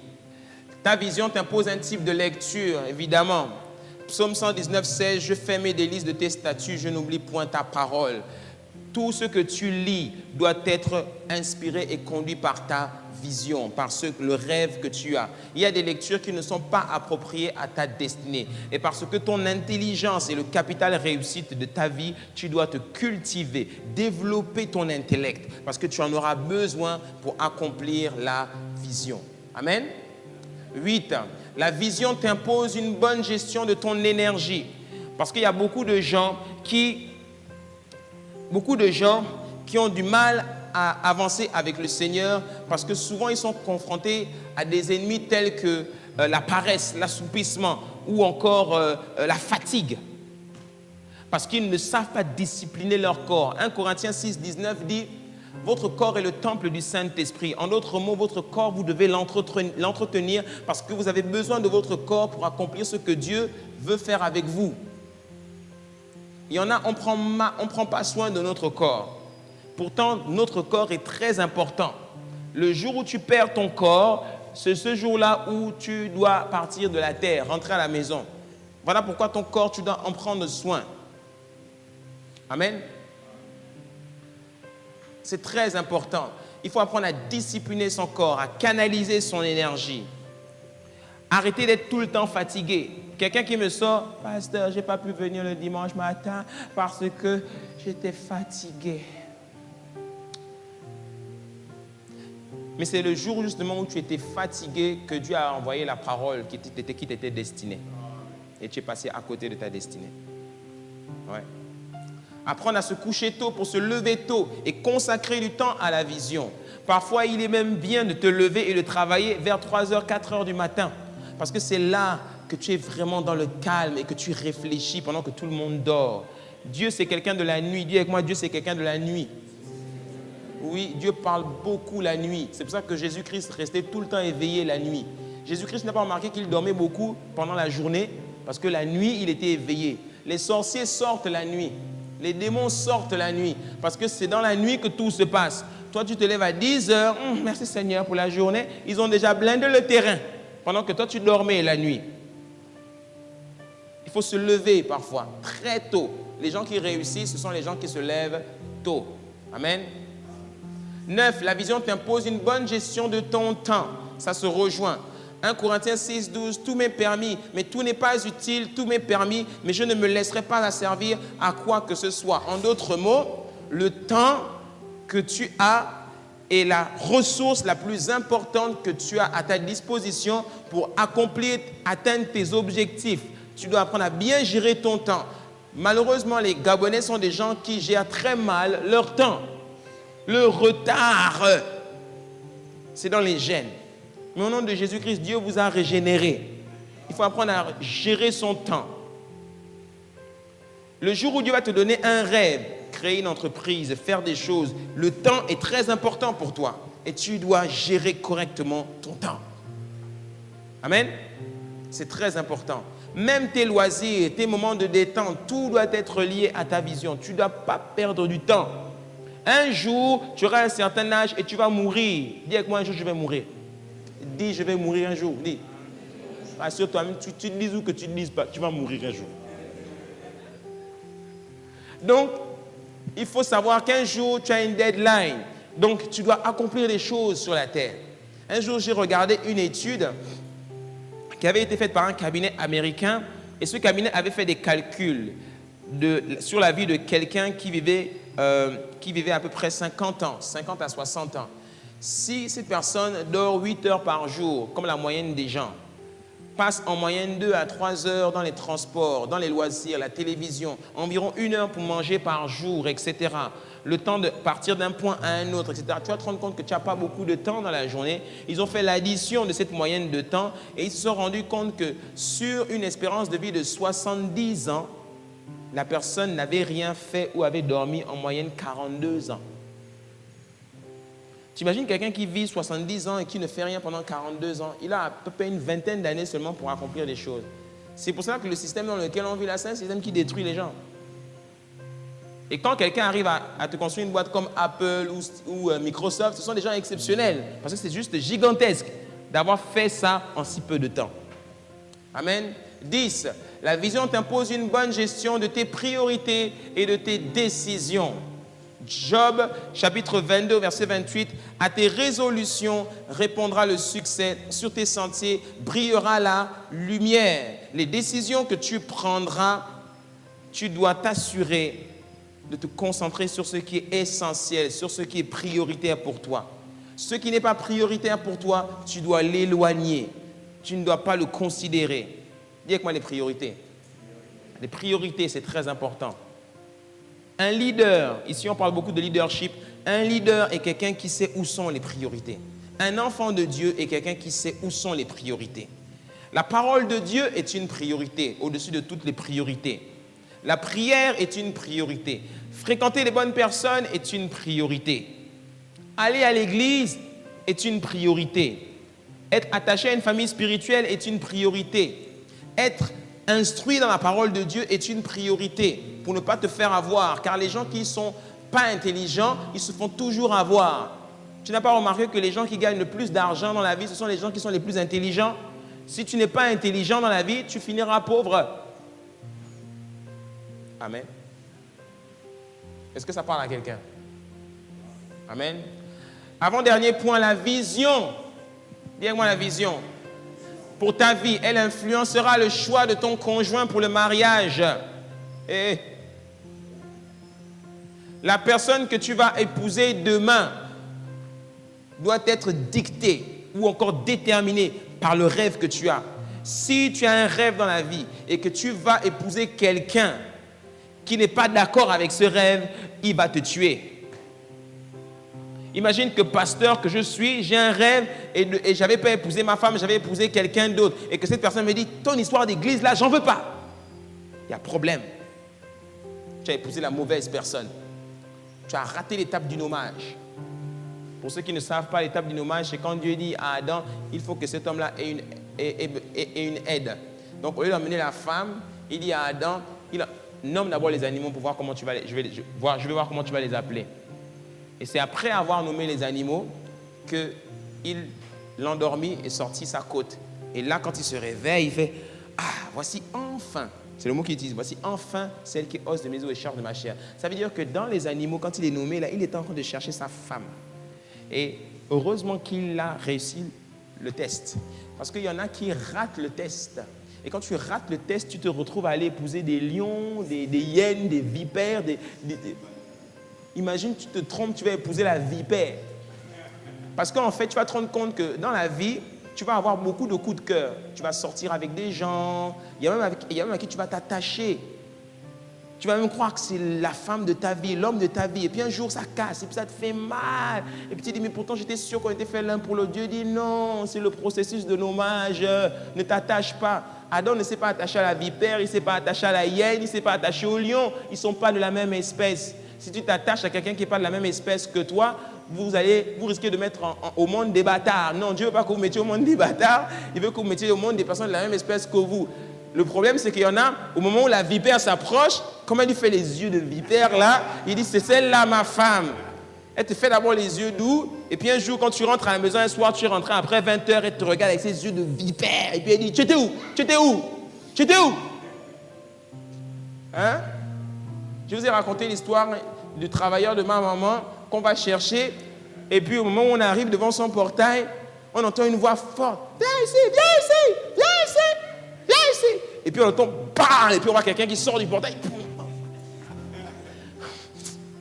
Ta vision t'impose un type de lecture, évidemment. Psaume 119, 16, je fais mes délices de tes statuts, je n'oublie point ta parole. Tout ce que tu lis doit être inspiré et conduit par ta vision, par le rêve que tu as. Il y a des lectures qui ne sont pas appropriées à ta destinée. Et parce que ton intelligence est le capital réussite de ta vie, tu dois te cultiver, développer ton intellect, parce que tu en auras besoin pour accomplir la vision. Amen. 8. La vision t'impose une bonne gestion de ton énergie. Parce qu'il y a beaucoup de gens qui ont du mal à avancer avec le Seigneur parce que souvent ils sont confrontés à des ennemis tels que la paresse, l'assoupissement ou encore la fatigue. Parce qu'ils ne savent pas discipliner leur corps. 1 Corinthiens 6, 19 dit « Votre corps est le temple du Saint-Esprit. » En d'autres mots, votre corps, vous devez l'entretenir parce que vous avez besoin de votre corps pour accomplir ce que Dieu veut faire avec vous. Il y en a, on ne prend pas soin de notre corps. Pourtant, notre corps est très important. Le jour où tu perds ton corps, c'est ce jour-là où tu dois partir de la terre, rentrer à la maison. Voilà pourquoi ton corps, tu dois en prendre soin. Amen. C'est très important. Il faut apprendre à discipliner son corps, à canaliser son énergie. Arrêtez d'être tout le temps fatigué. Quelqu'un qui me sort, « Pasteur, je n'ai pas pu venir le dimanche matin parce que j'étais fatigué. » Mais c'est le jour justement où tu étais fatigué que Dieu a envoyé la parole qui t'était destinée. Et tu es passé à côté de ta destinée. Ouais. Apprendre à se coucher tôt pour se lever tôt et consacrer du temps à la vision. Parfois, il est même bien de te lever et de travailler vers 3h, 4h du matin. Parce que c'est là que tu es vraiment dans le calme et que tu réfléchis pendant que tout le monde dort. Dieu, c'est quelqu'un de la nuit. Dis avec moi, Dieu, c'est quelqu'un de la nuit. Oui, Dieu parle beaucoup la nuit. C'est pour ça que Jésus-Christ restait tout le temps éveillé la nuit. Jésus-Christ n'a pas remarqué qu'il dormait beaucoup pendant la journée parce que la nuit, il était éveillé. Les sorciers sortent la nuit. Les démons sortent la nuit parce que c'est dans la nuit que tout se passe. Toi, tu te lèves à 10h. Merci Seigneur pour la journée. Ils ont déjà blindé le terrain pendant que toi, tu dormais la nuit. Il faut se lever parfois, très tôt. Les gens qui réussissent, ce sont les gens qui se lèvent tôt. Amen. 9. La vision t'impose une bonne gestion de ton temps. Ça se rejoint. 1 Corinthiens 6, 12. Tout m'est permis, mais tout n'est pas utile. Tout m'est permis, mais je ne me laisserai pas asservir à quoi que ce soit. En d'autres mots, le temps que tu as est la ressource la plus importante que tu as à ta disposition pour atteindre tes objectifs. Tu dois apprendre à bien gérer ton temps. Malheureusement, les Gabonais sont des gens qui gèrent très mal leur temps. Le retard, c'est dans les gènes. Mais au nom de Jésus-Christ, Dieu vous a régénéré. Il faut apprendre à gérer son temps. Le jour où Dieu va te donner un rêve, créer une entreprise, faire des choses, le temps est très important pour toi. Et tu dois gérer correctement ton temps. Amen. C'est très important. Même tes loisirs, tes moments de détente, tout doit être lié à ta vision. Tu ne dois pas perdre du temps. Un jour, tu auras un certain âge et tu vas mourir. Dis avec moi, un jour, je vais mourir. Dis, je vais mourir un jour. Dis. Assure-toi, même tu te dises ou que tu ne dises pas, tu vas mourir un jour. Donc, il faut savoir qu'un jour, tu as une deadline. Donc, tu dois accomplir des choses sur la terre. Un jour, j'ai regardé une étude qui avait été faite par un cabinet américain. Et ce cabinet avait fait des calculs sur la vie de quelqu'un qui vivait à peu près 50 ans, 50 à 60 ans. Si cette personne dort 8 heures par jour, comme la moyenne des gens, passent en moyenne 2 à 3 heures dans les transports, dans les loisirs, la télévision, environ 1 heure pour manger par jour, etc. Le temps de partir d'un point à un autre, etc. Tu vas te rendre compte que tu n'as pas beaucoup de temps dans la journée. Ils ont fait l'addition de cette moyenne de temps et ils se sont rendus compte que sur une espérance de vie de 70 ans, la personne n'avait rien fait ou avait dormi en moyenne 42 ans. Tu imagines quelqu'un qui vit 70 ans et qui ne fait rien pendant 42 ans. Il a à peu près une vingtaine d'années seulement pour accomplir des choses. C'est pour ça que le système dans lequel on vit là, c'est un système qui détruit les gens. Et quand quelqu'un arrive à te construire une boîte comme Apple ou Microsoft, ce sont des gens exceptionnels. Parce que c'est juste gigantesque d'avoir fait ça en si peu de temps. Amen. 10. La vision t'impose une bonne gestion de tes priorités et de tes décisions. Job, chapitre 22, verset 28. À tes résolutions répondra le succès. Sur tes sentiers brillera la lumière. Les décisions que tu prendras, tu dois t'assurer de te concentrer sur ce qui est essentiel, sur ce qui est prioritaire pour toi. Ce qui n'est pas prioritaire pour toi, tu dois l'éloigner. Tu ne dois pas le considérer. Dis avec moi les priorités. Les priorités, c'est très important. Un leader, ici on parle beaucoup de leadership, un leader est quelqu'un qui sait où sont les priorités. Un enfant de Dieu est quelqu'un qui sait où sont les priorités. La parole de Dieu est une priorité, au-dessus de toutes les priorités. La prière est une priorité. Fréquenter les bonnes personnes est une priorité. Aller à l'église est une priorité. Être attaché à une famille spirituelle est une priorité. Être instruit dans la parole de Dieu est une priorité pour ne pas te faire avoir. Car les gens qui ne sont pas intelligents, ils se font toujours avoir. Tu n'as pas remarqué que les gens qui gagnent le plus d'argent dans la vie, ce sont les gens qui sont les plus intelligents? Si tu n'es pas intelligent dans la vie, tu finiras pauvre. Amen. Est-ce que ça parle à quelqu'un? Amen. Avant-dernier point, la vision. Dis-moi la vision. Pour ta vie, elle influencera le choix de ton conjoint pour le mariage. Et la personne que tu vas épouser demain doit être dictée ou encore déterminée par le rêve que tu as. Si tu as un rêve dans la vie et que tu vas épouser quelqu'un qui n'est pas d'accord avec ce rêve, il va te tuer. Imagine que pasteur que je suis, j'ai un rêve et je n'avais pas épousé ma femme, j'avais épousé quelqu'un d'autre. Et que cette personne me dit, ton histoire d'église là, j'en veux pas. Il y a problème. Tu as épousé la mauvaise personne. Tu as raté l'étape du nommage. Pour ceux qui ne savent pas, l'étape du nommage, c'est quand Dieu dit à Adam, il faut que cet homme-là ait une aide. Donc au lieu d'emmener la femme, il dit à Adam, nomme d'abord les animaux pour voir comment tu vas je vais voir comment tu vas les appeler. Et c'est après avoir nommé les animaux qu'il l'endormit et sortit sa côte. Et là, quand il se réveille, il fait « Ah, voici enfin !» C'est le mot qu'il utilise. « Voici enfin celle qui ose de mes os et charge de ma chair. » Ça veut dire que dans les animaux, quand il est nommé, là, il est en train de chercher sa femme. Et heureusement qu'il a réussi le test. Parce qu'il y en a qui ratent le test. Et quand tu rates le test, tu te retrouves à aller épouser des lions, des hyènes, des vipères, Imagine, tu te trompes, tu vas épouser la vipère. Parce qu'en fait, tu vas te rendre compte que dans la vie, tu vas avoir beaucoup de coups de cœur. Tu vas sortir avec des gens, il y a même à qui tu vas t'attacher. Tu vas même croire que c'est la femme de ta vie, l'homme de ta vie. Et puis un jour, ça casse, et puis ça te fait mal. Et puis tu dis, mais pourtant, j'étais sûr qu'on était fait l'un pour l'autre. Dieu dit, non, c'est le processus de nommage. Ne t'attache pas. Adam ne s'est pas attaché à la vipère, il ne s'est pas attaché à la hyène, il ne s'est pas attaché au lion. Ils ne sont pas de la même espèce. Si tu t'attaches à quelqu'un qui n'est pas de la même espèce que toi, vous risquez de mettre au monde des bâtards. Non, Dieu ne veut pas que vous mettiez au monde des bâtards. Il veut que vous mettiez au monde des personnes de la même espèce que vous. Le problème, c'est qu'il y en a, au moment où la vipère s'approche, comme elle lui fait les yeux de vipère là, il dit, c'est celle-là ma femme. Elle te fait d'abord les yeux doux, et puis un jour, quand tu rentres à la maison, un soir, tu rentres après 20 heures, elle te regarde avec ses yeux de vipère, et puis elle dit, tu étais où? Tu étais où? Tu étais où? Hein? Je vous ai raconté l'histoire du travailleur de ma maman qu'on va chercher, et puis au moment où on arrive devant son portail, on entend une voix forte. Viens ici, viens ici, viens ici, viens ici. Et puis on entend, bam, et puis on voit quelqu'un qui sort du portail.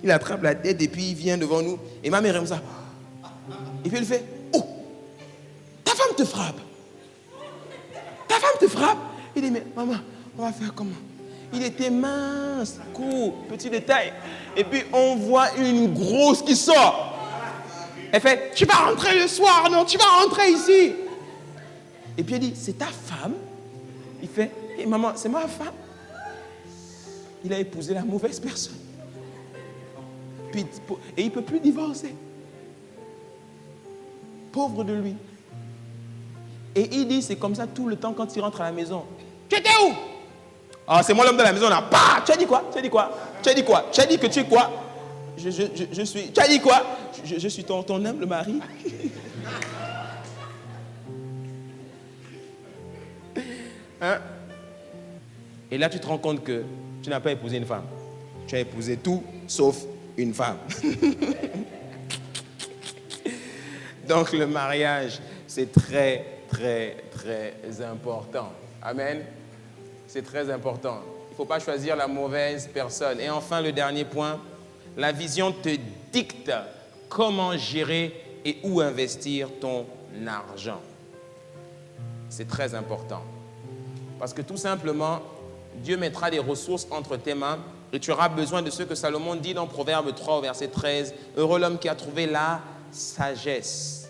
Il attrape la tête et puis il vient devant nous. Et ma mère aime ça. Et puis elle fait, oh, ta femme te frappe. Ta femme te frappe. Il dit, mais maman, on va faire comment? Il était mince, court, petit détail. Et puis on voit une grosse qui sort. Elle fait, tu vas rentrer le soir, non, tu vas rentrer ici. Et puis elle dit, c'est ta femme? Il fait, hey, maman, c'est ma femme. Il a épousé la mauvaise personne. Puis, et il ne peut plus divorcer. Pauvre de lui. Et il dit, c'est comme ça tout le temps quand il rentre à la maison. Tu étais où? Ah, c'est moi l'homme de la maison là. Bah, tu as dit quoi? Tu as dit quoi? Tu as dit quoi? Tu as dit que tu es quoi? Je suis. Tu as dit quoi? Je suis ton humble mari. Hein? Et là, tu te rends compte que tu n'as pas épousé une femme. Tu as épousé tout sauf une femme. Donc, le mariage, c'est très, très, très important. Amen. C'est très important. Il ne faut pas choisir la mauvaise personne. Et enfin, le dernier point, la vision te dicte comment gérer et où investir ton argent. C'est très important. Parce que tout simplement, Dieu mettra des ressources entre tes mains et tu auras besoin de ce que Salomon dit dans Proverbe 3 au verset 13. Heureux l'homme qui a trouvé la sagesse.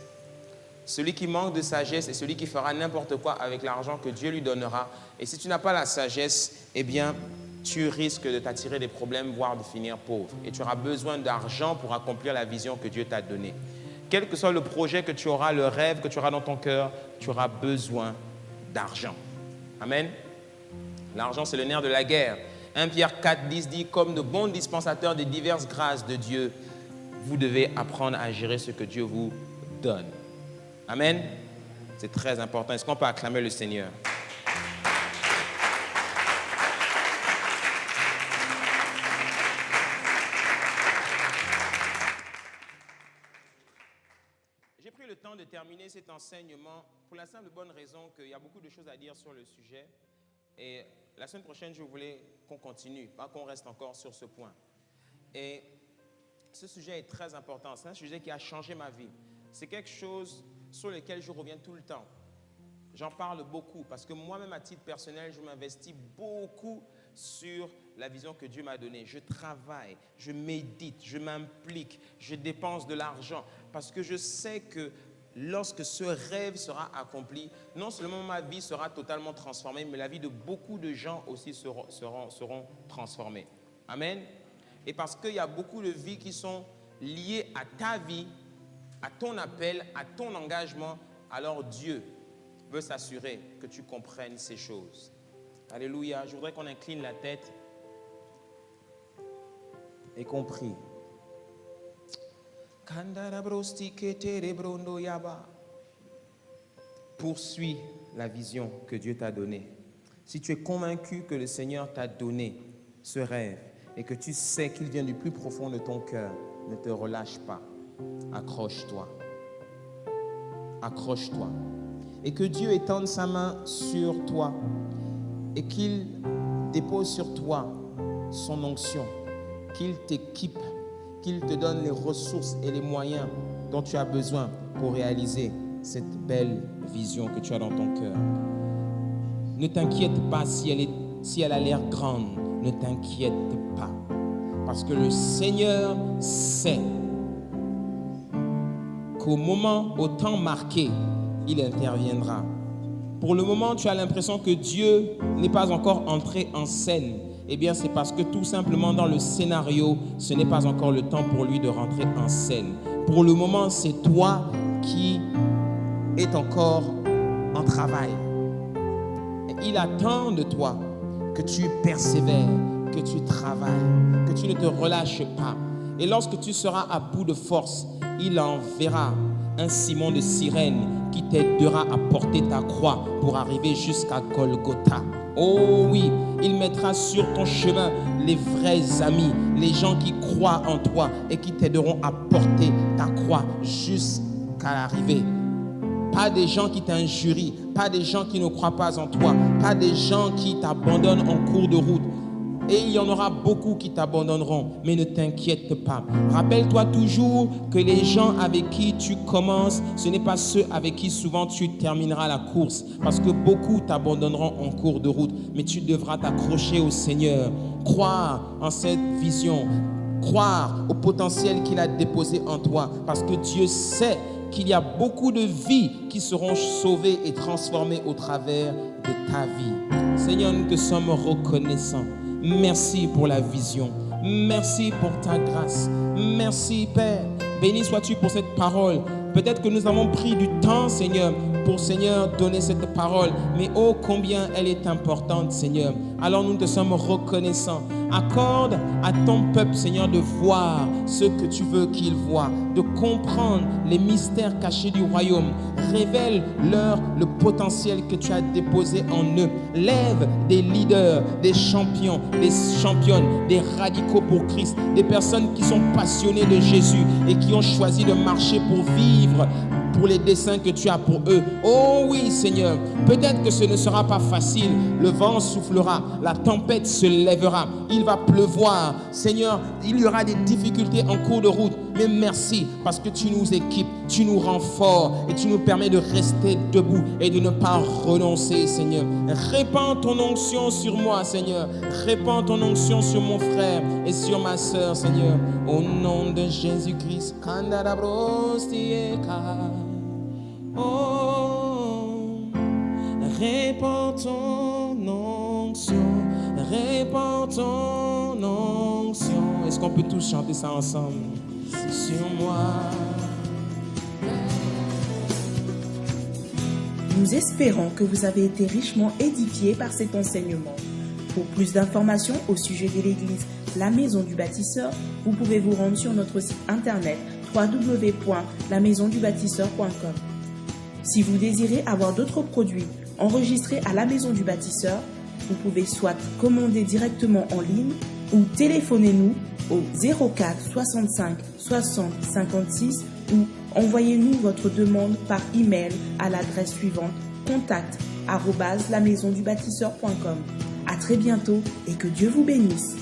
Celui qui manque de sagesse est celui qui fera n'importe quoi avec l'argent que Dieu lui donnera. Et si tu n'as pas la sagesse, eh bien, tu risques de t'attirer des problèmes, voire de finir pauvre. Et tu auras besoin d'argent pour accomplir la vision que Dieu t'a donnée. Quel que soit le projet que tu auras, le rêve que tu auras dans ton cœur, tu auras besoin d'argent. Amen. L'argent, c'est le nerf de la guerre. 1 Pierre 4, 10 dit, comme de bons dispensateurs des diverses grâces de Dieu, vous devez apprendre à gérer ce que Dieu vous donne. Amen. C'est très important. Est-ce qu'on peut acclamer le Seigneur? J'ai pris le temps de terminer cet enseignement pour la simple bonne raison qu'il y a beaucoup de choses à dire sur le sujet. Et la semaine prochaine, je voulais qu'on continue, pas qu'on reste encore sur ce point. Et ce sujet est très important. C'est un sujet qui a changé ma vie. C'est quelque chose sur lequel je reviens tout le temps. J'en parle beaucoup parce que moi-même, à titre personnel, je m'investis beaucoup sur la vision que Dieu m'a donnée. Je travaille, je médite, je m'implique, je dépense de l'argent parce que je sais que lorsque ce rêve sera accompli, non seulement ma vie sera totalement transformée, mais la vie de beaucoup de gens aussi seront transformées. Amen. Et parce qu'il y a beaucoup de vies qui sont liées à ta vie, à ton appel, à ton engagement, alors Dieu veut s'assurer que tu comprennes ces choses. Alléluia. Je voudrais qu'on incline la tête et qu'on prie. Poursuis la vision que Dieu t'a donnée. Si tu es convaincu que le Seigneur t'a donné ce rêve et que tu sais qu'il vient du plus profond de ton cœur, ne te relâche pas. Accroche-toi. Accroche-toi. Et que Dieu étende sa main sur toi et qu'il dépose sur toi son onction, qu'il t'équipe, qu'il te donne les ressources et les moyens dont tu as besoin pour réaliser cette belle vision que tu as dans ton cœur. Ne t'inquiète pas si elle a l'air grande. Ne t'inquiète pas. Parce que le Seigneur sait qu'au moment, au temps marqué, il interviendra. Pour le moment, tu as l'impression que Dieu n'est pas encore entré en scène. Eh bien, c'est parce que tout simplement dans le scénario, ce n'est pas encore le temps pour lui de rentrer en scène. Pour le moment, c'est toi qui es encore en travail. Et il attend de toi que tu persévères, que tu travailles, que tu ne te relâches pas. Et lorsque tu seras à bout de force, il enverra un Simon de Cyrène qui t'aidera à porter ta croix pour arriver jusqu'à Golgotha. Oh oui, il mettra sur ton chemin les vrais amis, les gens qui croient en toi et qui t'aideront à porter ta croix jusqu'à l'arrivée. Pas des gens qui t'injurient, pas des gens qui ne croient pas en toi, pas des gens qui t'abandonnent en cours de route. Et il y en aura beaucoup qui t'abandonneront, mais ne t'inquiète pas. Rappelle-toi toujours que les gens avec qui tu commences, ce n'est pas ceux avec qui souvent tu termineras la course. Parce que beaucoup t'abandonneront en cours de route, mais tu devras t'accrocher au Seigneur. Croire en cette vision, croire au potentiel qu'il a déposé en toi, parce que Dieu sait qu'il y a beaucoup de vies qui seront sauvées et transformées au travers de ta vie. Seigneur, nous te sommes reconnaissants. Merci pour la vision. Merci pour ta grâce. Merci, Père. Béni sois-tu pour cette parole. Peut-être que nous avons pris du temps, Seigneur, pour, Seigneur, donner cette parole. Mais oh, combien elle est importante, Seigneur. Alors nous te sommes reconnaissants. Accorde à ton peuple, Seigneur, de voir ce que tu veux qu'ils voient, de comprendre les mystères cachés du royaume. Révèle-leur le potentiel que tu as déposé en eux. Lève des leaders, des champions, des championnes, des radicaux pour Christ, des personnes qui sont passionnées de Jésus et qui ont choisi de marcher pour vivre pour les desseins que tu as pour eux. Oh oui, Seigneur, peut-être que ce ne sera pas facile. Le vent soufflera, la tempête se lèvera, il va pleuvoir. Seigneur, il y aura des difficultés en cours de route. Mais merci parce que tu nous équipes, tu nous rends forts et tu nous permets de rester debout et de ne pas renoncer, Seigneur. Répands ton onction sur moi, Seigneur. Répands ton onction sur mon frère et sur ma sœur, Seigneur. Au nom de Jésus-Christ. Oh, répands ton onction, répands ton onction. Est-ce qu'on peut tous chanter ça ensemble? Sur moi. Nous espérons que vous avez été richement édifiés par cet enseignement. Pour plus d'informations au sujet de l'église La Maison du Bâtisseur, vous pouvez vous rendre sur notre site internet www.lamaisondubâtisseur.com. Si vous désirez avoir d'autres produits enregistrés à La Maison du Bâtisseur, vous pouvez soit commander directement en ligne ou téléphonez-nous au 04 65 60 56 ou envoyez-nous votre demande par email à l'adresse suivante contact@lamaisondubâtisseur.com. À très bientôt et que Dieu vous bénisse.